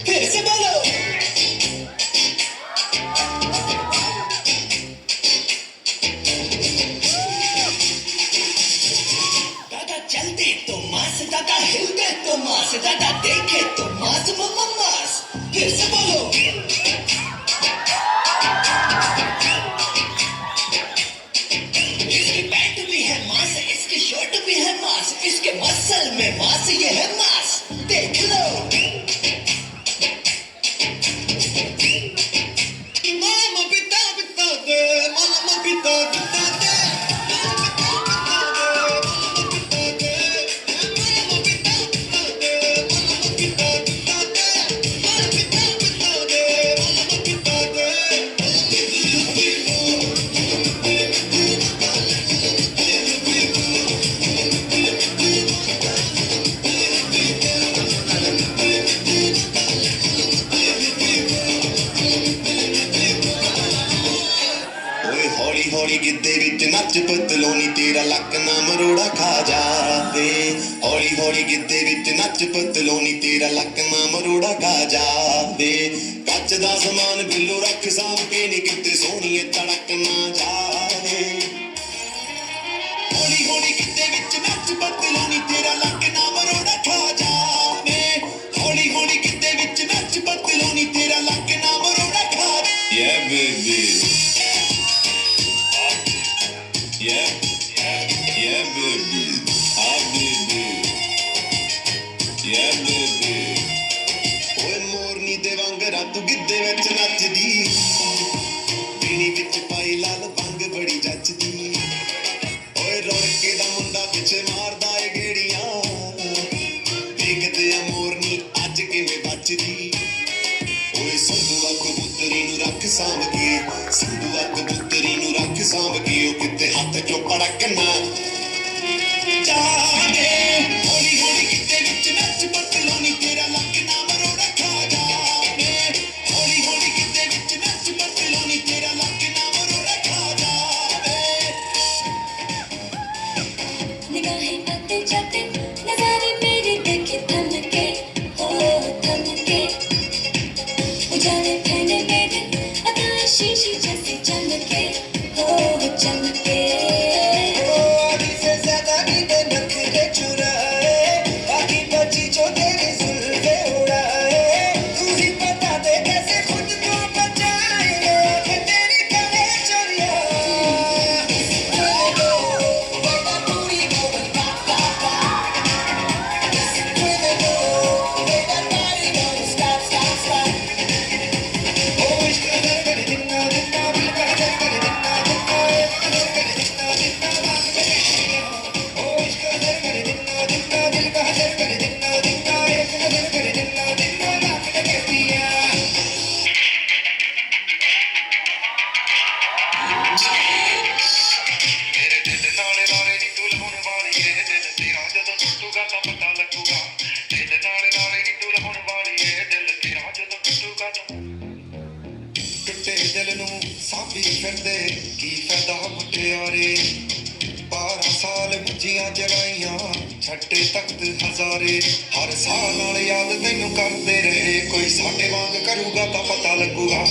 फिर से बोलो। दादा चलते तो मास, दादा हिलते तो मास, दादा देखे तो मास मम्मा मास। फिर से बोलो। इसकी पैंट भी है मास, इसकी शर्ट भी है मास, इसके मसल में मास, ये है मास। देख लो। Mama pita pita de, mama pita pita de, mama pita pita de, mama pita pita de, mama pita pita de, mama pita pita de, mama pita de, ਓਏ ਹੌਲੀ ਹੌਲੀ ਗਿੱਧੇ ਵਿੱਚ ਨੱਚ ਪਤਲੋਨੀ ਤੇਰਾ ਲੱਕ ਨਾ ਮਰੋੜਾ ਖਾ ਜਾਵੇ। ਹੌਲੀ ਹੌਲੀ ਗਿੱਧੇ ਵਿੱਚ ਨੱਚ ਪਤਲੋਨੀ ਤੇਰਾ ਲੱਕ ਨਾ ਮਰੋੜਾ ਖਾ ਜਾਵੇ। ਕੱਚ ਦਾ ਸਮਾਨ ਬਿੱਲੋ ਰੱਖ ਸਾਂਭ ਕੇ ਨੀ ਕਿਤੇ ਸੋਹਣੀਏ ਤੜਕ ਨਾ ਜਾਵੇ। ਹੌਲੀ ਹੌਲੀ ਗਿੱਧੇ ਵਿੱਚ ਨੱਚ ਪਤਲੋਨੀ ਤੇਰਾ ਲੱਕ ਨਾ ਮਰੋੜਾ ਖਾ ਜਾਵੇ। ਹੌਲੀ ਹੌਲੀ ਗਿੱਧੇ ਵਿੱਚ ਨੱਚ ਪਤਲੋਨੀ ਤੇਰਾ ਲੱਕ ਨਾ ਮਰੋੜਾ ਖਾ ਜਾਵੇ। Yeah, baby. Yeah, yeah, baby. Ah, baby. Yeah, baby. ਓਏ ਮੋਰਨੀ ਦੇ ਵਾਂਗਰਾ ਤੂੰ ਗਿੱਧੇ ਵਿੱਚ ਨੱਚਦੀ, ਪੀਣੀ ਵਿੱਚ ਪਾਈ ਲਾਲ ਭੰਗ ਬੜੀ ਜੱਚਦੀ। ਓਏ ਰੌਣਕੇ ਦਾ ਮੁੰਡਾ ਪਿੱਛੇ ਮਾਰਦਾ ਏ ਗੇੜੀਆਂ, ਦੇਖਦੇ ਆ ਮੋਰਨੀ ਅੱਜ ਕਿਵੇਂ ਬਚਦੀ। ਓਏ ਸੰਧੂਆ ਕਬੂਤਰੀ ਨੂੰ ਰੱਖ ਸਾਂਭ ਕੇ, ਸੰਧੂਆ ਕਬੂਤਰੀ ਨੂੰ ਰੱਖ ਸਾਂਭ ਕੇ, ਉਹ ਕਿਤੇ ਹੱਥ ਚੋਂ ਪੜਕ ਨਾ ਜਾਵੇ। ਹੌਲੀ ਹੌਲੀ ਗਿੱਧੇ ਵਿੱਚ ਨੱਚ ਪਤਲੋਨੀ ਤੇਰਾ ਲੱਕ ਨਾ ਮਰੋੜਾ ਖਾ ਜਾਵੇ। ਹੌਲੀ ਹੌਲੀ ਗਿੱਧੇ ਵਿੱਚ ਨੱਚ ਪਤਲੋਨੀ ਤੇਰਾ ਲੱਕ ਨਾ ਮਰੋੜਾ ਖਾ ਜਾਵੇ। निगाहें आते जाते नजारे मेरे देखे थम के, ओ थम के। उजाले फैले मेरे अदाएं शीशी जैसे चमके, ओ चमके। की फायदा मुटियारे 12 साल मंजियां जगाइयां छट्टे तख्त हजारे हर साल नाल याद तैनू करते रहे कोई साडे वांग करूगा तां पता लगूगा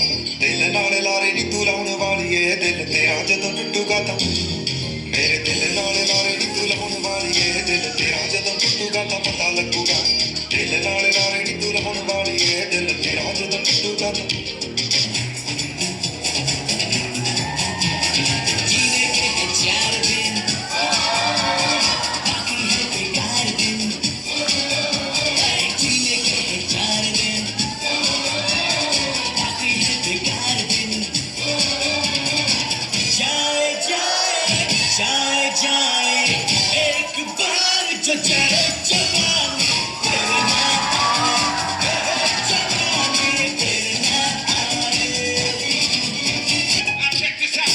दिल नाल लारे नी तू लाउण वाली ए दिल तेरा जदों टुटूगा तां मेरे दिल नाल लारे नी तू लाउण वाली ए दिल तेरा जदों टुटूगा तां पता लगूगा दिल नाल लारे नी तू लाउण वाली ए दिल तेरा जदों टुटूगा तां जीने के हैं 4 दिन बाकी है बेकार दिन जीने के हैं 4 दिन बाकी है बेकार दिन जाए जाए जाए जाए एक बार जो जाए जवानी तेरे ना आए जवानी तेरे ना आए check this out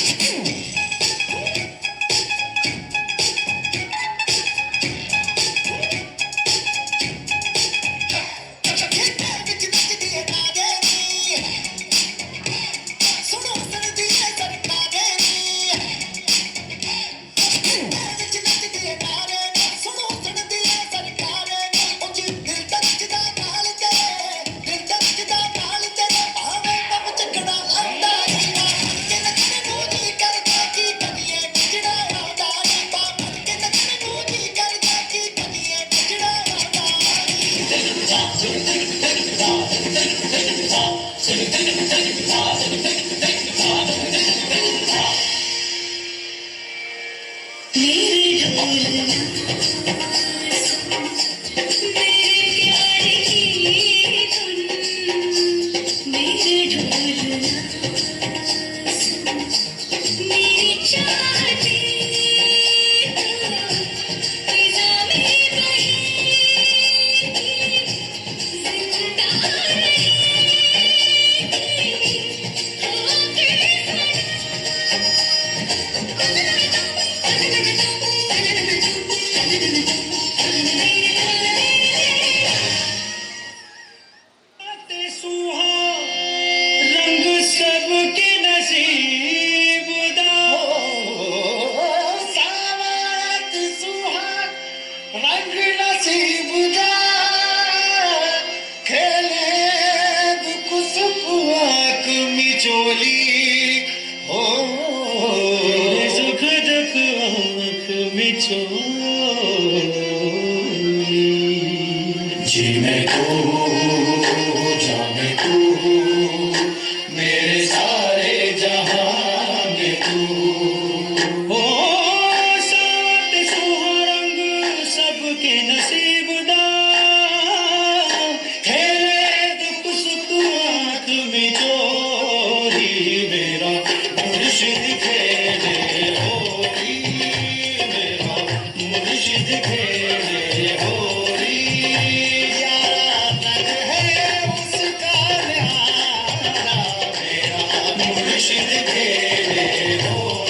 जीने को जाने को मेरे सारे जहां में तू ओ साथ सुहारंग सबके नसीब दा खेले दुख सुख आंख में चोरी मेरा मुर्शिद खेले होरी मेरा मुर्शिद खेले होरी यारा तन है उसका न्यारा मेरा मुर्शिद खेले होरी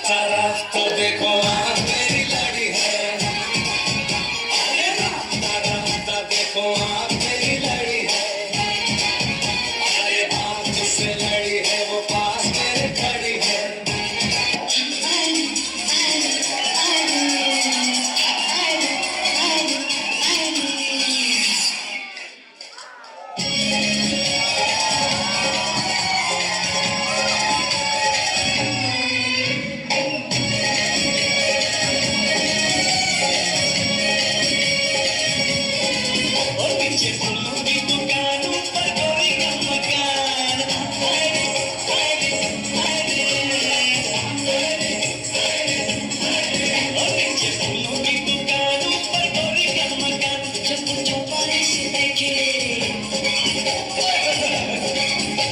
तरफ तो देखो वहाँ मेरी लड़ी है, अरे तरफ तो देखो वहाँ मेरी लड़ी है, अरे हाथ से लड़ी है वो पास मेरे खड़ी है। और पीछे फूलों की दुकान ऊपर गोरी का मकान, और पीछे फूलों की दुकान ऊपर गोरी का मकान, जब चौपाने से देखे,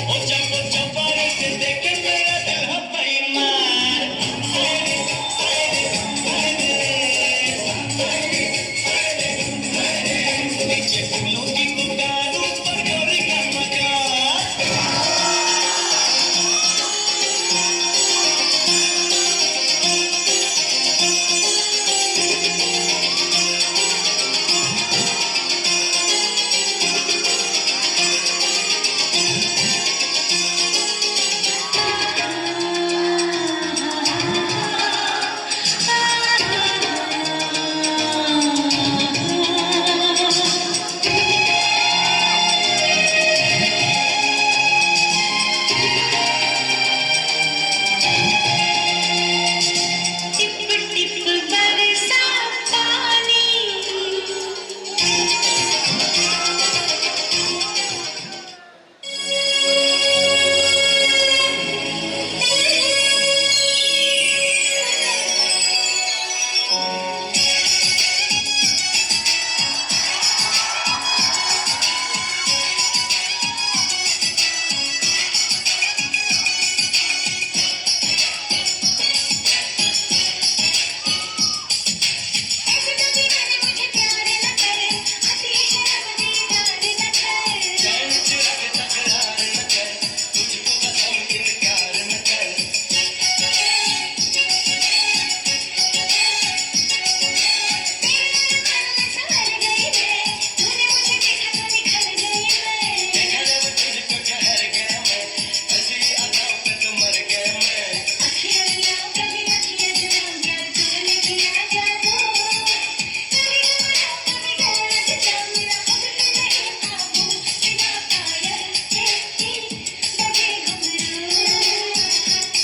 और जब चौपाने से देखे मेरा दिल है बेईमान। नीचे फूलों की दुकान ऊपर गोरी का मकान। टिप टिप बरसा पानी, चैन चुरा के तकरार न कर, तुझको कसम इनकार न कर। देखा जब तुझको ठहर गया मैं, ऐसी अदाओं पे तो मर गया मैं।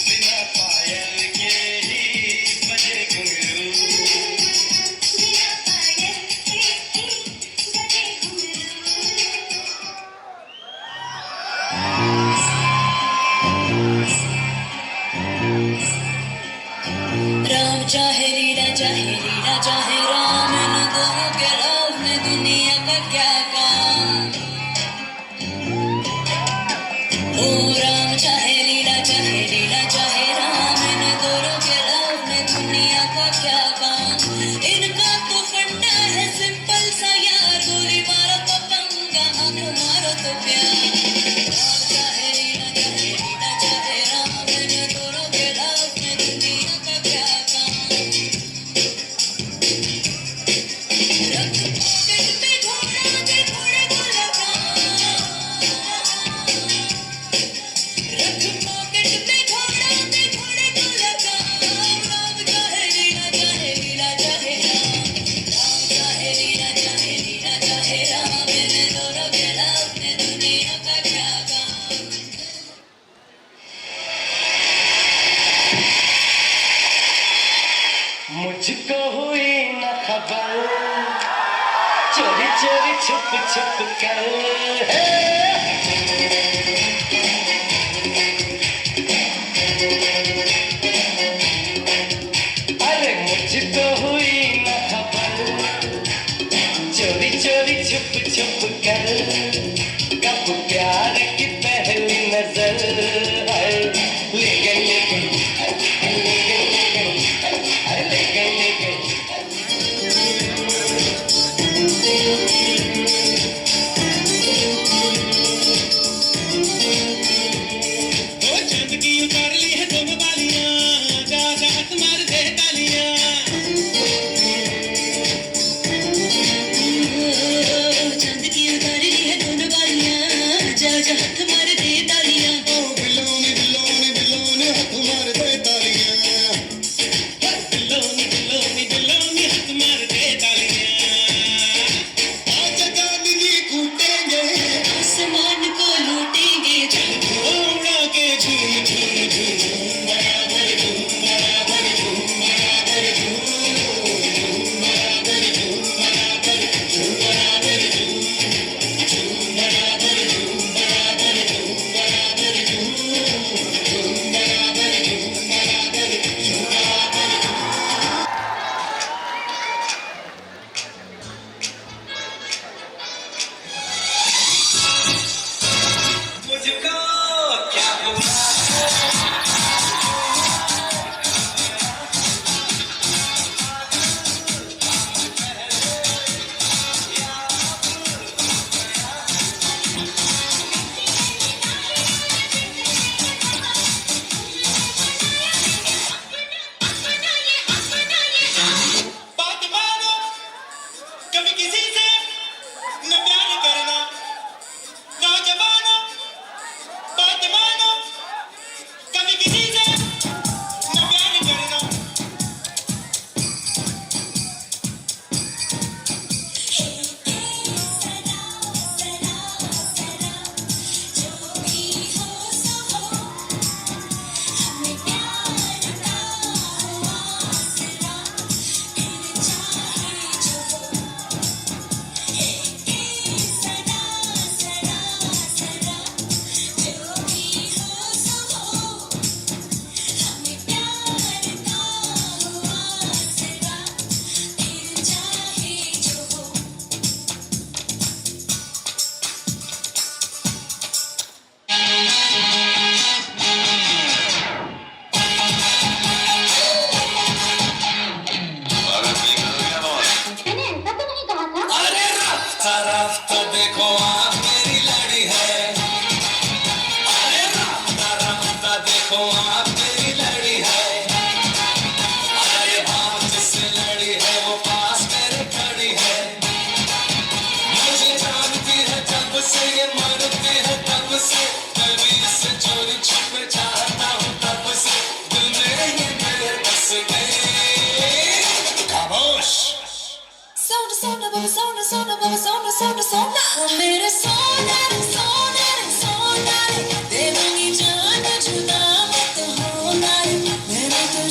बिना पायल के ही बजे घुंघरू, राम चाहे लीला चाहे राम, इन दोनों के लव में दुनिया का क्या काम। ओ राम चाहे लीला चाहे राम, इन दोनों के लव में दुनिया का क्या काम। इनका तो फंडा है सिंपल सा यार, गोली मारो तो पंगा, आंख मारो तो प्यार। राम चाहे लीला चाहे राम, इन दोनों के लव में दुनिया का क्या काम। रख पॉकेट में घोड़ा दे घोड़े को लगा, रख पॉकेट में घोड़ा दे घोड़े को लगा। राम चाहे लीला चाहे राम, राम चाहे लीला चाहे राम, इन दोनों के लव में दुनिया का क्या काम। मुझको हुई न खबर, चोरी चोरी छुप छुप कर, अरे मुझको हुई न खबर, चोरी चोरी छुप छुप कर, कब प्यार की पहली नजर है। लेकिन लेकिन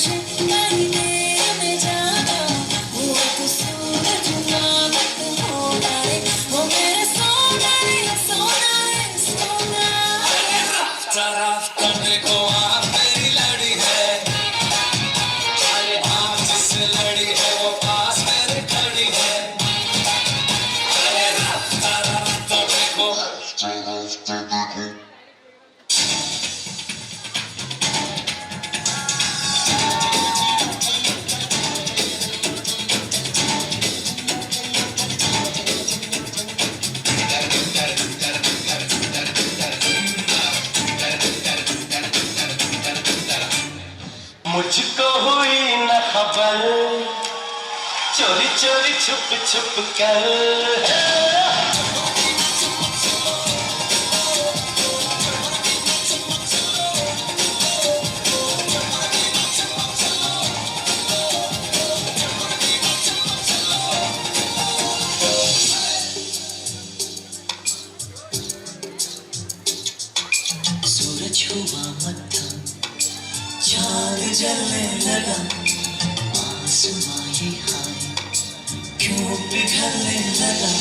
तुझे आई देर में जागा हुआ तो सूरज नामक होना रे वो मेरे सोना रे सोना रे सोना राफ्ता देखो आप मेरी लड़ी है अरे आप जिससे लड़ी है वो पास मेरे खड़ी है अरे राफ्ता देखो मुझको हुई न खबर चोरी चोरी छुप छुप कर सूरज हुआ मत्था चांद जलने लगा आसमां ये हाय क्यों पिघलने लगा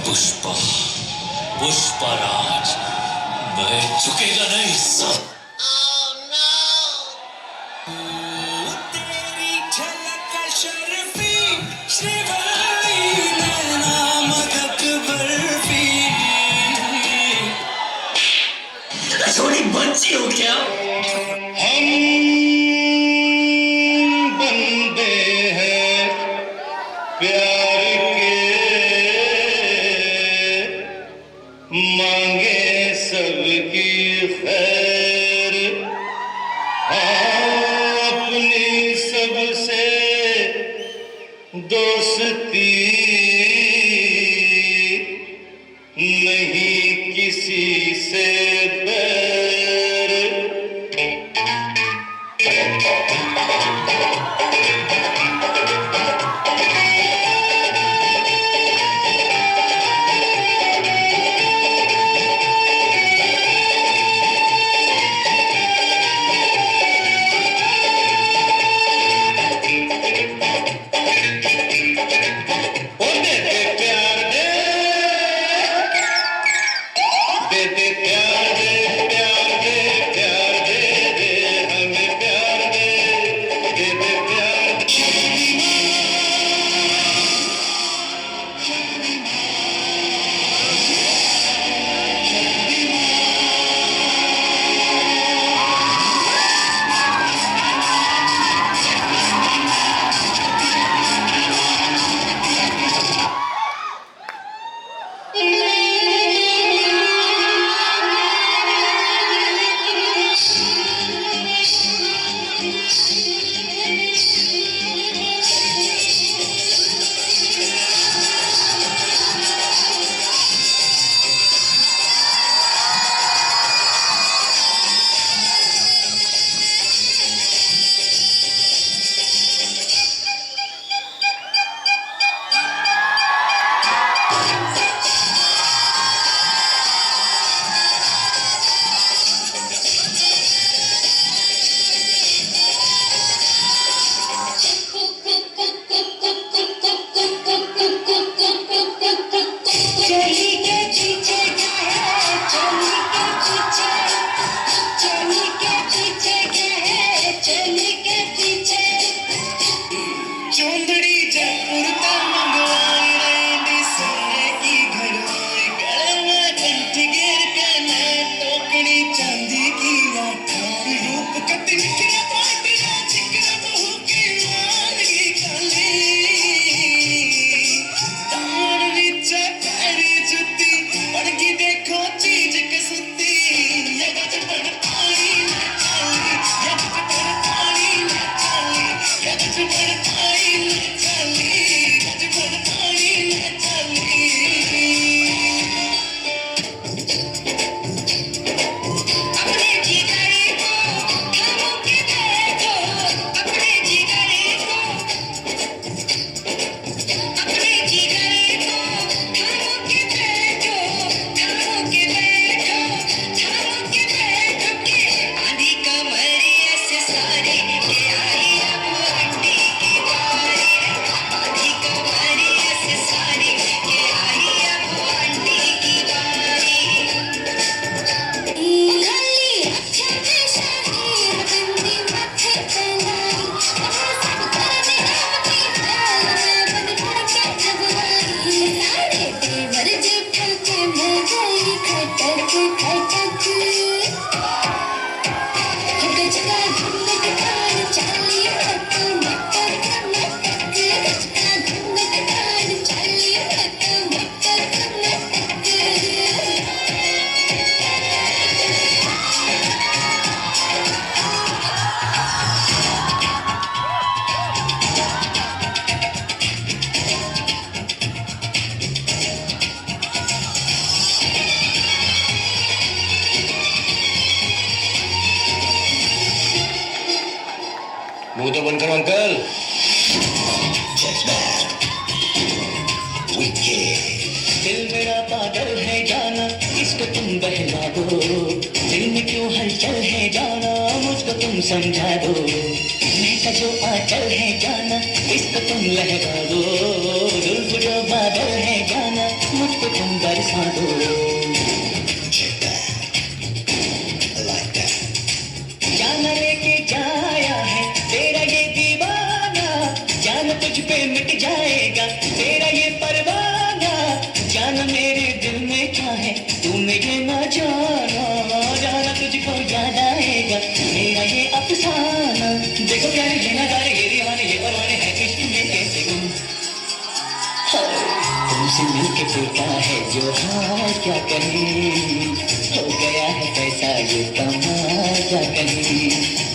पुष्पा पुष्पराज मैं झुकेगा नहीं सब तेरी झलक शर्फी श्रीवल्ली नैना मदक बर्फी थोड़ी बच्ची हो क्या हम बंदे हैं प्यार के मांगे सबकी खैर अपनी सबसे दोस्ती नहीं किसी से बैर मुंह तो बंद करो अंकल। दिल मेरा पागल है जाना, इसको तुम बहला दो। दिल में क्यों हलचल है जाना, मुझको तुम समझा दो। महका जो आंचल है जाना, इसको तुम लहरा दो। जुल्फ जो बादल है जाना, मुझको तुम बरसा दो। जाना लेके जाया है तेरा ये दीवाना, जाना तुझ पे मिट जाएगा तेरा ये परवाना। जाना मेरे दिल में क्या है तूने ये ना जाना, जाना तुझको याद आएगा मेरा ये अफसाना। देखो प्यारे ये नजारे, ये दीवाने, ये परवाने हैं इश्क में कैसे गुम। तुमसे मिलके टूटा है जो हाल क्या कहें, हो गया है कैसा ये कमाल क्या कहें।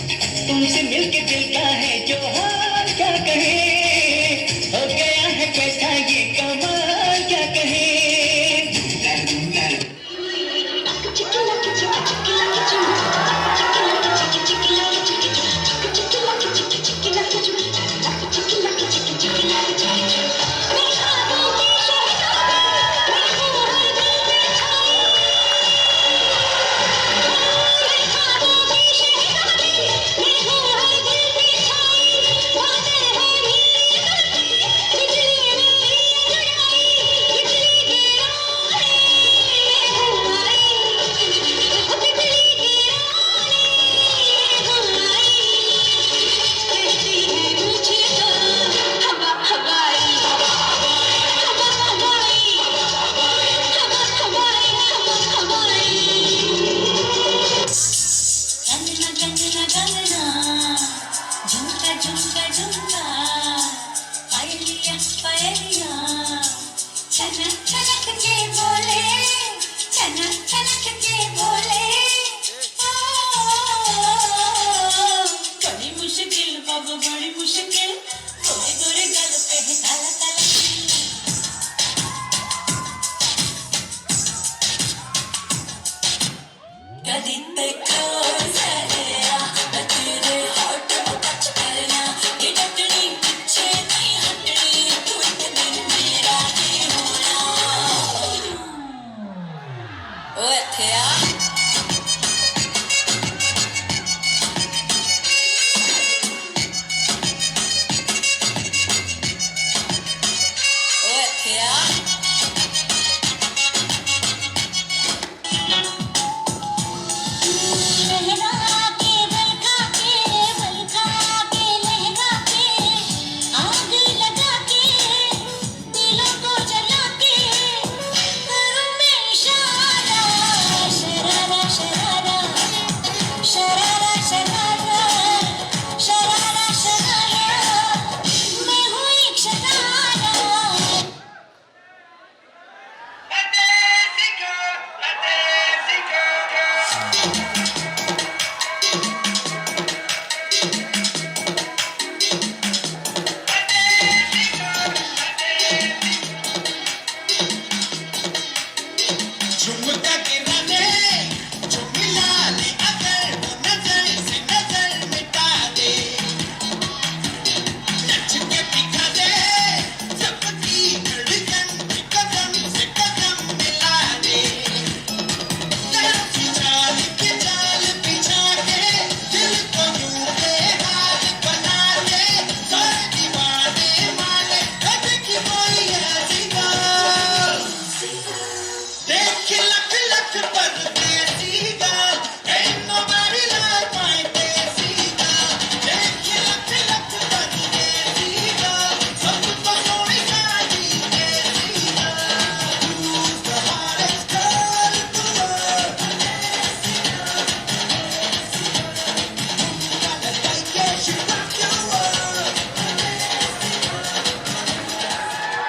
तुमसे मिलके दिल का है जो हाल क्या कहे, हो गया है कैसा ये कमाल क्या कहे।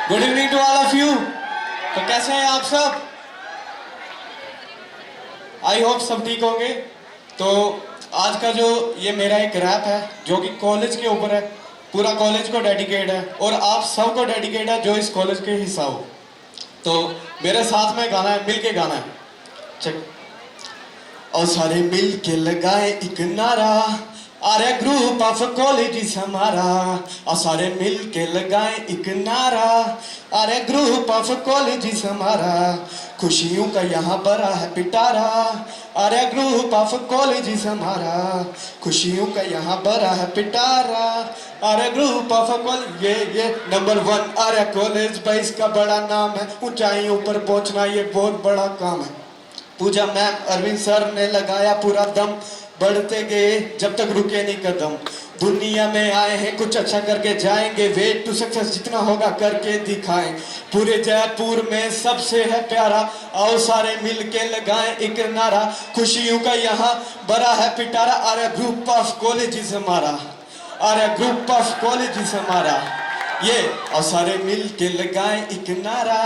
Good evening to all of you. तो कैसे हैं आप सब? आई होप सब ठीक होंगे। तो आज का जो ये मेरा एक रैप है जो कि कॉलेज के ऊपर है, पूरा कॉलेज को डेडिकेट है और आप सब को डेडिकेट है जो इस कॉलेज के हिस्सा हो। तो मेरे साथ में गाना है, मिल के गाना है। चेक। और सारे मिल के लगाए एक नारा, अरे ग्रुप ऑफ कॉलेजेस हमारा और सारे मिल के लगाएं एक नारा। अरे ग्रुप ऑफ कॉलेजेस हमारा खुशियों का यहाँ बड़ा है पिटारा। अरे ग्रुप ऑफ कॉलेजेस हमारा खुशियों का यहाँ बड़ा है पिटारा। अरे ग्रुप ऑफ कॉलेज ये नंबर 1। अरे कॉलेज भाई इसका बड़ा नाम है, ऊंचाइयों पर पहुंचना ये बहुत बड़ा काम है। पूजा मैम अरविंद सर ने लगाया पूरा दम, बढ़ते गए जब तक रुके नहीं कदम। दुनिया में आए हैं कुछ अच्छा करके जाएंगे, वेट टू सक्सेस जितना होगा करके दिखाएं। पूरे जयपुर में सबसे है प्यारा, आओ सारे मिल के लगाएं एक नारा। खुशियों का यहाँ बड़ा है पिटारा। अरे ग्रुप ऑफ कॉलेजेस हमारा, अरे ग्रुप ऑफ कॉलेजेस हमारा ये और सारे मिल के लगाएं एक नारा।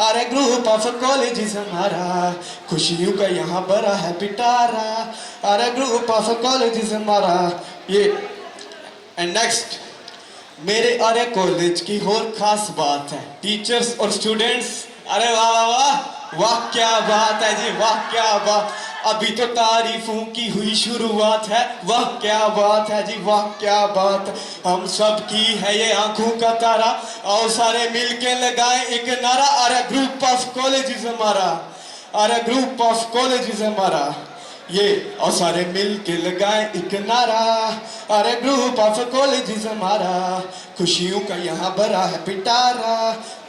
अरे ग्रुप ऑफ कॉलेजेस हमारा खुशियों का यहाँ बड़ा है पिटारा। अरे ग्रुप ऑफ कॉलेजेस हमारा ये। एंड नेक्स्ट मेरे अरे कॉलेज की और खास बात है टीचर्स और स्टूडेंट्स। अरे वाह वाह वाह वाह क्या बात है जी, वाह क्या बात। अभी तो तारीफों की हुई शुरुआत है, वाह क्या बात है जी, वाह क्या बात। हम सब की है ये आंखों का तारा, आओ सारे मिल के लगाएं एक नारा। अरे ग्रुप ऑफ कॉलेजेस हमारा, अरे ग्रुप ऑफ कॉलेजेस हमारा ये और सारे मिल के लगाएं एक नारा। अरे ग्रुप ऑफ कॉलेजेस हमारा खुशियों का यहाँ बड़ा है पिटारा।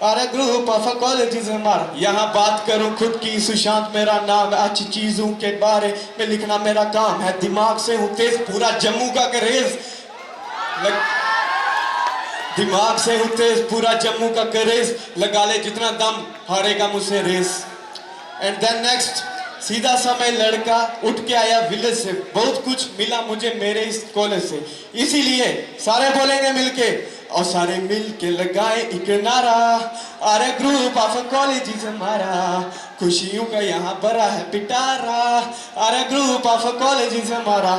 अरे ग्रुप ऑफ कॉलेजेस हमारा। यहाँ बात करूँ खुद की, सुशांत मेरा नाम है, अच्छी चीजों के बारे में लिखना मेरा काम है। दिमाग से हूँ तेज, पूरा जम्मू का करेज दिमाग से हूँ तेज, पूरा जम्मू का करेज। लगा ले जितना दम, हारेगा मुझसे रेस। एंड देन नेक्स्ट सीधा सा मैं लड़का उठ के आया विलेज से, बहुत कुछ मिला मुझे मेरे इस कॉलेज से, इसीलिए सारे बोलेंगे मिलके और सारे मिल के लगाए एक नारा। अरे ग्रुप ऑफ कॉलेजेस हमारा खुशियों का यहाँ बड़ा है पिटारा। अरे ग्रुप ऑफ कॉलेजेस हमारा।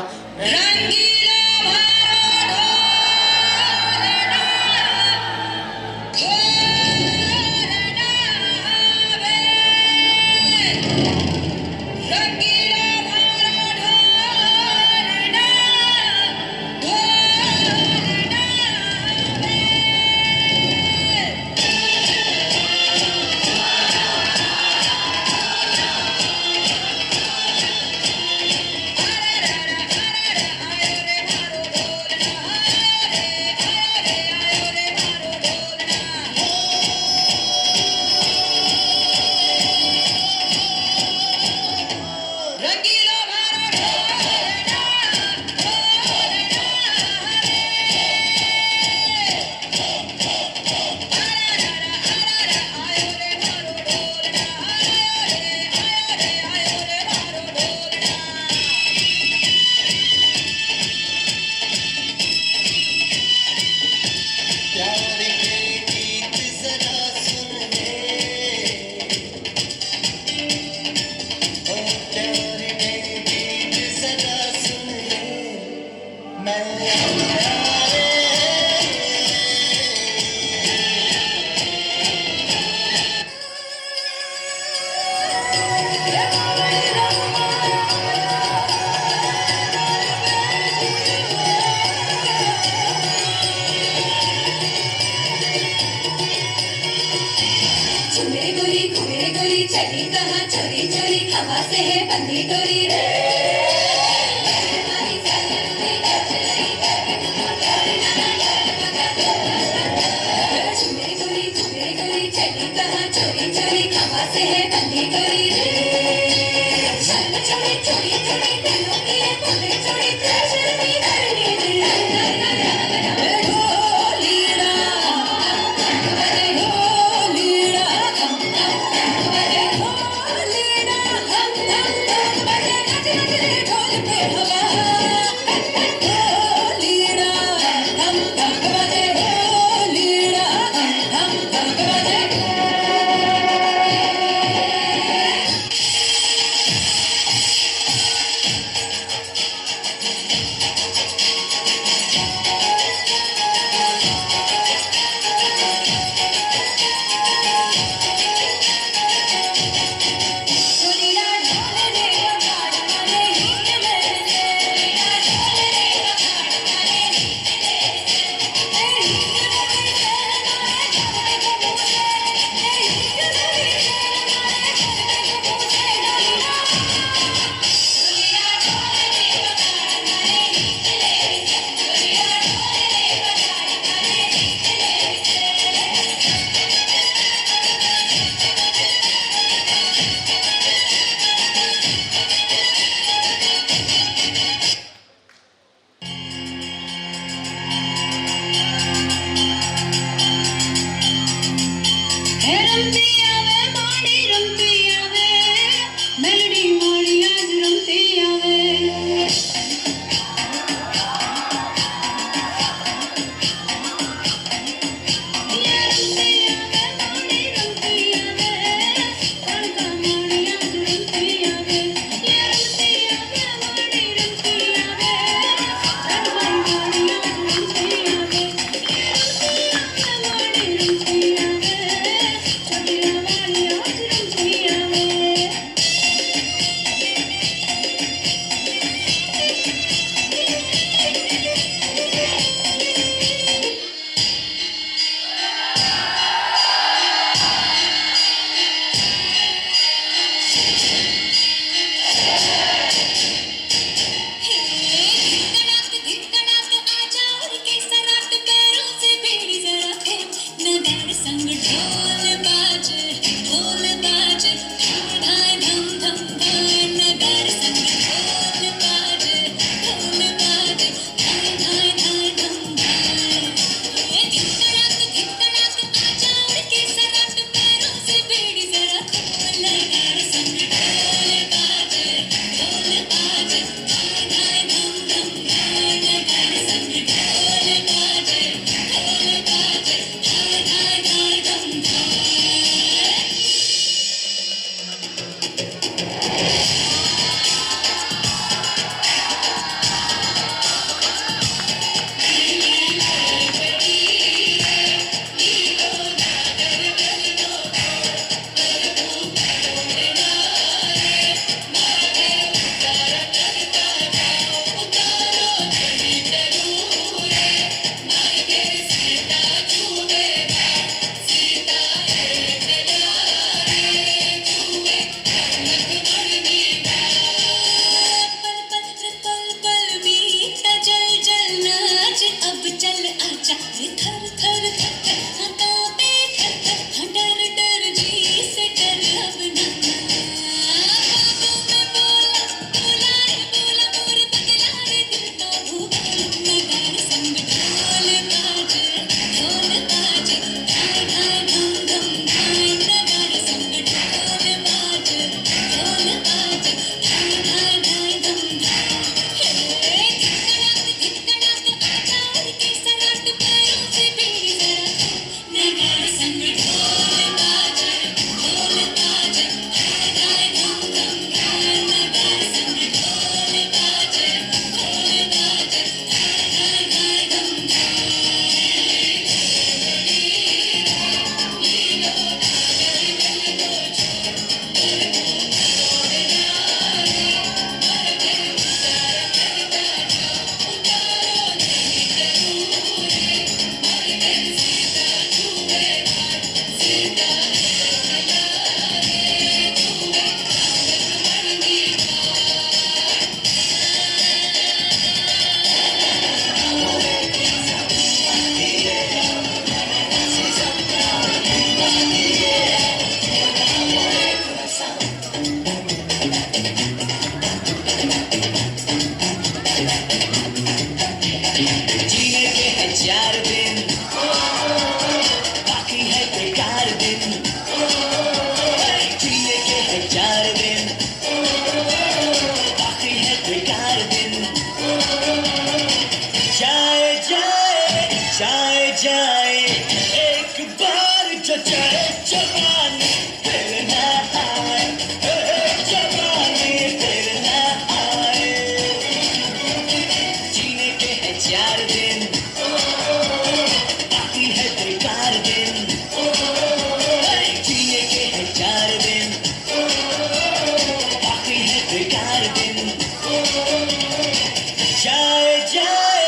जाए जाए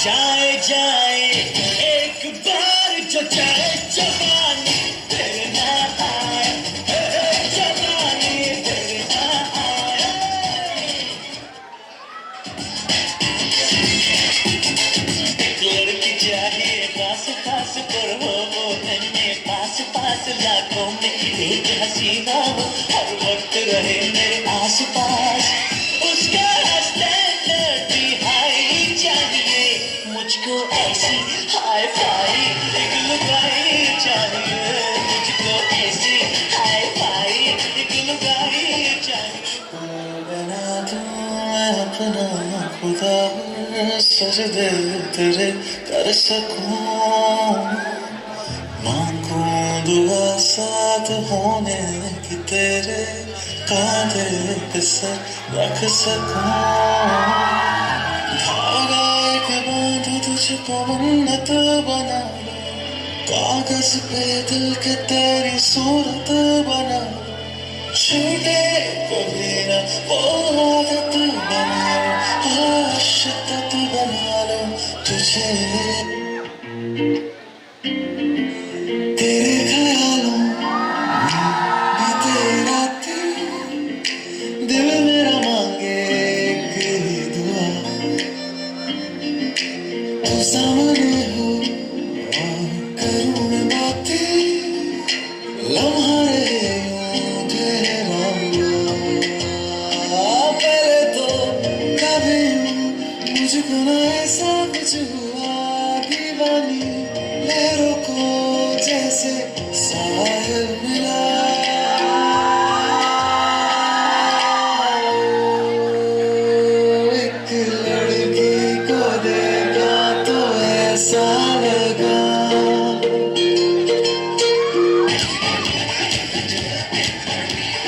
जाए जाए एक बार जो जाए जवानी फिर ना आए, जवानी फिर ना आए। एक लड़की चाहिए पास पास पर वो नन्हे पास पास लाखों में एक हसीना हो हर वक्त रहे मेरे आस पास। उसका स्टैंडर्ड भी हाई चाहिए, मुझको ऐसी हाई फाई एक लुगाई चाहिए, मुझको ऐसी हाई फाई एक लुगाई चाहिए। बना दूं मैं अपना खुदा सजदे तेरे कर सकूं, मांगूं दुआ साथ होने की तेरे कांधे पे सर रख सकूं। धागा एक बांधो तुझको मन्नत बना लो, कागज पे दिल के तेरी सूरत बना लो, छूटे कभी ना वो आदत बना लो, आशिकत बना लो तुझे। तेरे ख्यालों बीते रातें दिल मेरा मांगे एक दुआ, तू सामने हो और करूँ मैं बातें, लम्हा रहे यूं तेरा हुआ। पहले तो कभी मुझको ना ऐसा कुछ हुआ, दीवानी लहरों को जैसे साहिल मिला। एक लड़की को देखा तो ऐसा लगा,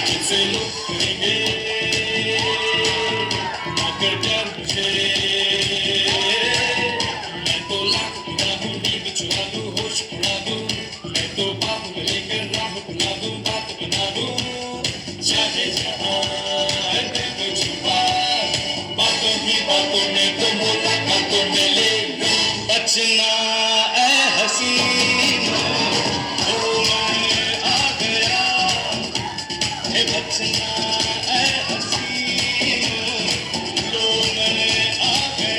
तुझसे लुटेंगे मगर डर मुझे, मैं तो लाख बुरा हूँ, नींद चुरा दूँ, होश उड़ा दूँ, मैं तो बात में लेकर राह बुला दूँ, बात बना दूँ, चाहे जहाँ दिल को छुपा, बातों ही बातों में तो मुलाकातों में ले लूँ। बचना ऐ हसीना ओ मैं आ गया, ए बचना ऐ हसीना लो मैं आ गया।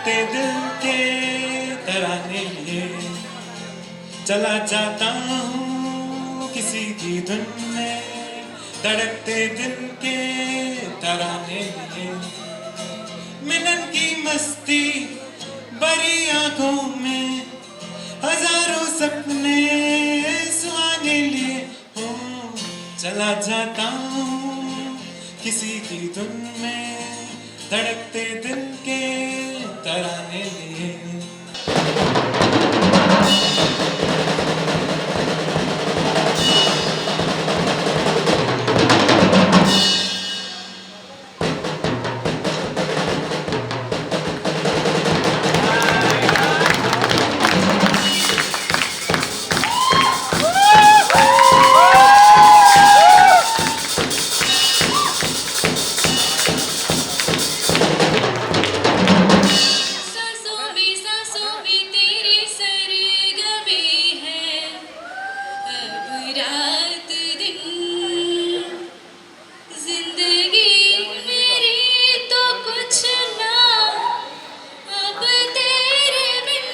धड़कते दिल के तराने लिए चला जाता हूँ किसी की धुन में, धड़कते दिल के तराने लिए। मिलन की मस्ती बड़ी आंखों में हजारों सपने सुहाने लिए हो, चला जाता हूँ किसी की धुन में, धड़कते दिल के तराने लिए। सांसों में तेरे सरगमे हैं, अब रात दिन जिंदगी मेरी तो कुछ ना अब तेरे बिन।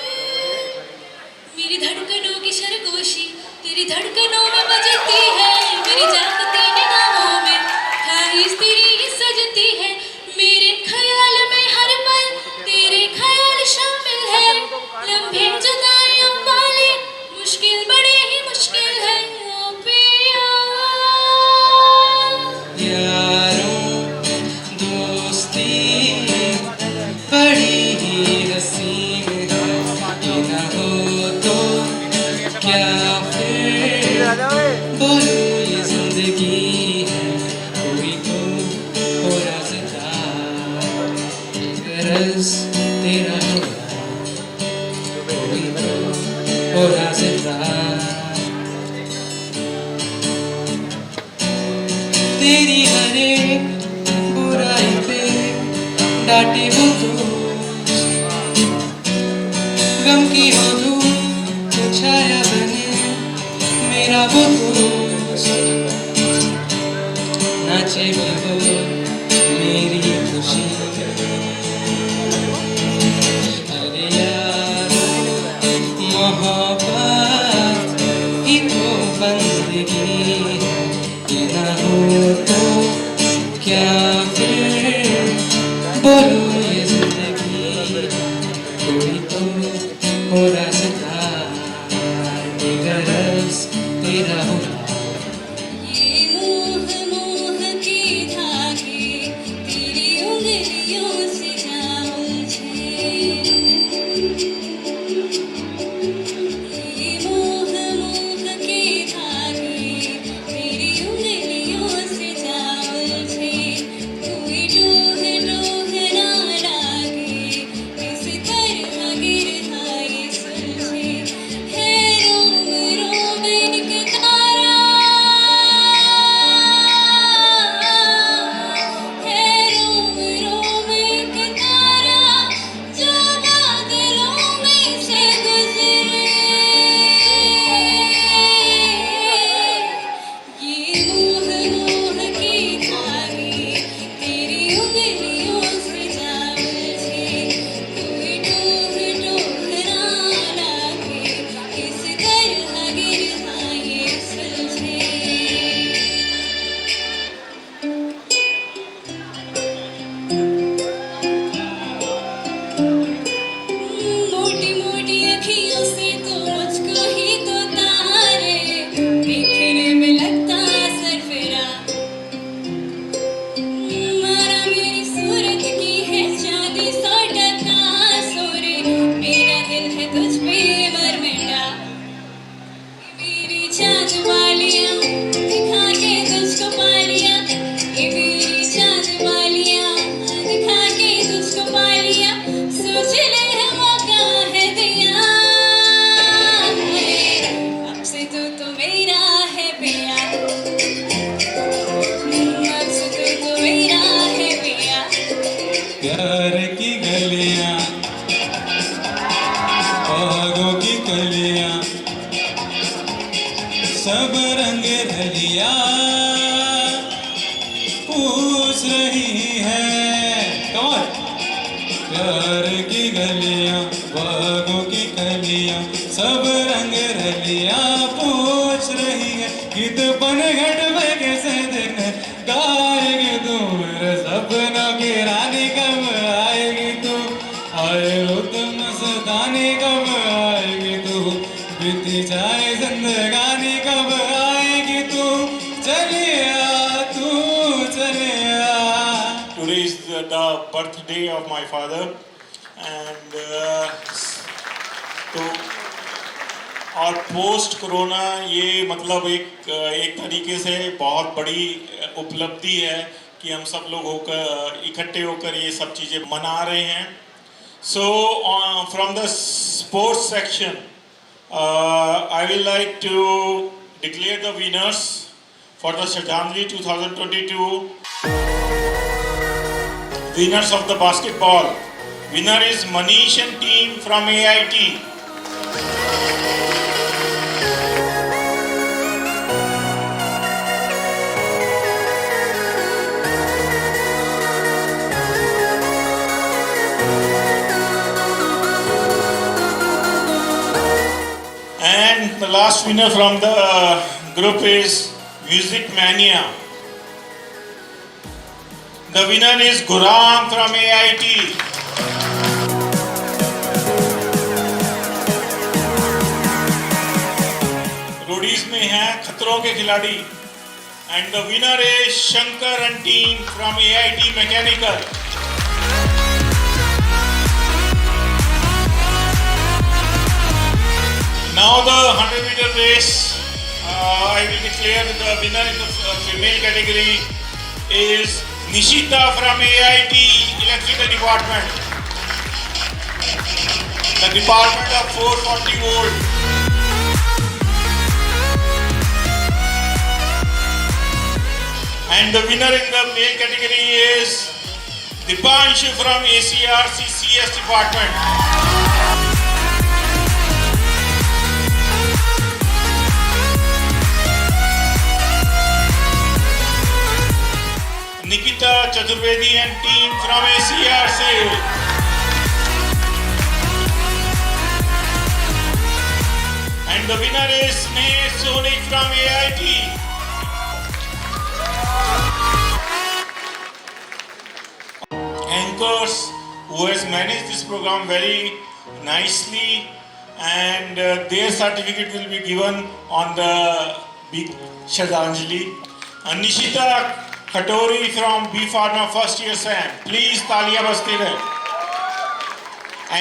मेरी धड़कनों की सरगोशी तेरी धड़कनों में बजती है, मेरी जागती निगाहों में ख्वाहिश तेरी ही सजती है। मेरे ख्याल में हर पल तेरे ख्याल शामिल है, लम्हे जुदाइयों वाले मुश्किल बड़ी ही मुश्किल है। ओ पिया यारों दोस्ती बड़ी ही हसीन है, ये ना हो तो क्या फिर बोलो ये जिंदगी है। कोई तो हो राज़दार गरज तेरा कोई तो हो राज़दार। तेरी हर एक बुराई पे डांटे वो तू, गम की हो धूप तो छाया बने मेरा वो दोस्त, नाचे भी वो मेरी खुशी। अरे यारो मोहब्बत ही तो बंदगी है, ये ना हो तो क्या फिर बोलो ये जिंदगी है। कोई तो हो राज़दार गरज तेरा हो। ये मोह मोह के धागे तेरी उंगलियों से जा उलझे, ये मोह मोह के धागे तेरी उंगलियों से जा उलझे। कोई डोह डोह ना लागे, किस तरह गिरता ये सुलझे। है रोम रोम एक तारा, है रोम रोम एक तारा जो बादलों में से गुजरे। ये मोह मोह के धागे तेरी उंगलियों से जा उलझे। कोई डोह डोह ना लागे, किस तरह गिरता ये सुलझे। मोटी मोटी अखियों से तो मुझको ही तो तारे देखने में लगता सरफिरा। मारा मेरी सूरत की है चांदी 100% सोरे, मेरा दिल है तुझ पे मरमिटा। मेरी चाँद वालियाँ दिखा के तुझको पा लिया, ये मेरी चाँद वालियाँ दिखा के तुझको पा लिया। सोच ले मौका है दिया, अब से तो मेरा है पिया, अब से तो मेरा है पिया। प्यार की गलियां बागों की कलियां सब रंग रलियां पूछ रही है। कौन प्यार की गलियां सब रंग रलियां पूछ रही है गीत पनघट में कैसे दिन गाएगी तू मेरे सपनों की रानी कब आएगी तू आए रुत मस्तानी कब आएगी तू बीती जाए जिंदगानी कब आएगी तू चलिया तू चलिया. Today is the birthday of my father, and तो और पोस्ट कोरोना ये मतलब एक तरीके से बहुत बड़ी उपलब्धि है कि हम सब लोग होकर इकट्ठे होकर ये सब चीज़ें मना रहे हैं. So from the sports section I will like to declare the winners for the Shraddhanjali 2022. Winners of the basketball. Winner is Manish and team from AIT. And the last winner from the group is Music Mania. The winner is Guram from AIT. Roadies में हैं खतरों के खिलाड़ी. And the winner is Shankar and team from AIT Mechanical. Now the 100-meter race, I will declare the winner in the female category is Nishita from AIT Electrical Department. The department of 440 volt. And the winner in the male category is Dipanshu from ACRC CS department. Nikita Chaturvedi and team from ACRC. And the winner is Sneh Sonik from AIT. Anchors who has managed this program very nicely, and their certificate will be given on the big Shraddhanjali. Nishita Khatori from B Pharma first year SAM. Please तालियां बजती रहे.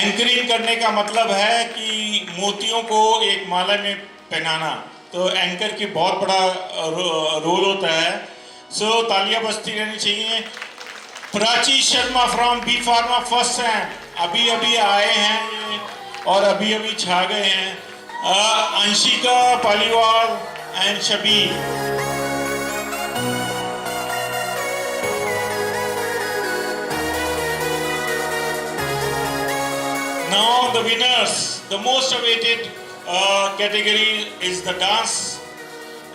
Anchoring करने का मतलब है कि मोतियों को एक माला में पहनाना, तो एंकर की बहुत बड़ा रोल होता है. सो तालियां बजती रहनी चाहिए. Prachi Sharma from B pharma first sem अभी अभी आए हैं और अभी अभी छा गए हैं. Anshika Paliwal and Shabir. Now the winners, the most awaited category is the dance,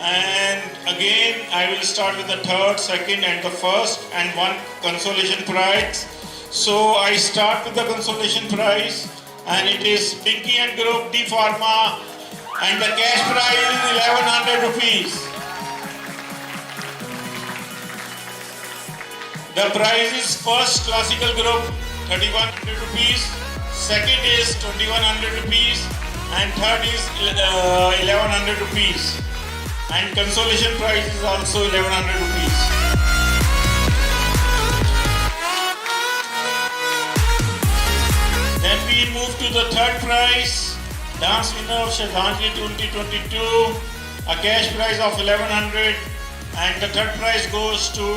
and again I will start with the third, second and the first and one consolation prize. So I start with the consolation prize, and it is Pinky and Group D Pharma, and the cash prize is 1100 rupees. The prize is first classical group 3100 rupees. Second is 2100 rupees and third is 1100 rupees, and consolation prize is also 1100 rupees. Then we move to the third prize, dance winner of Shraddhanjali 2022, a cash prize of 1100, and the third prize goes to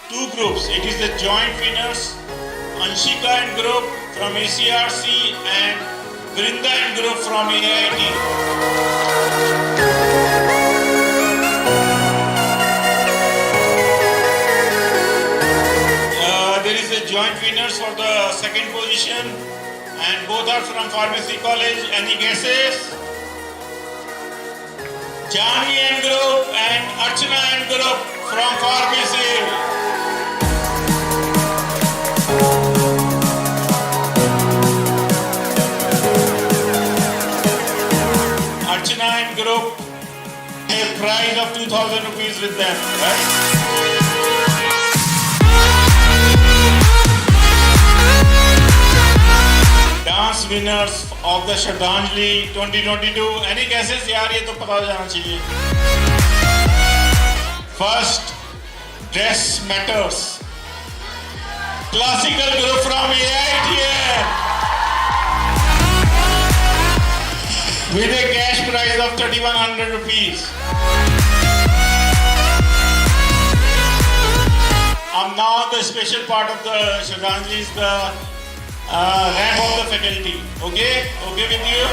two groups. It is the joint winners, Anshika and group from ACRC and Vrinda and group from AIT. There is a joint winners for the second position, and both are from Pharmacy College. Any guesses? Jani and group and Archana and group from Pharmacy. prize of 2,000 rupees with them, right? Dance winners of the Shraddhanjali 2022. Any guesses? यार ये तो पता हो जाना चाहिए. First, Dress Matters. Classical group from AITM. With a cash prize of 3,100 rupees. Now the special part of the Shraddhanjali is the rank of the faculty. Okay? Okay with you?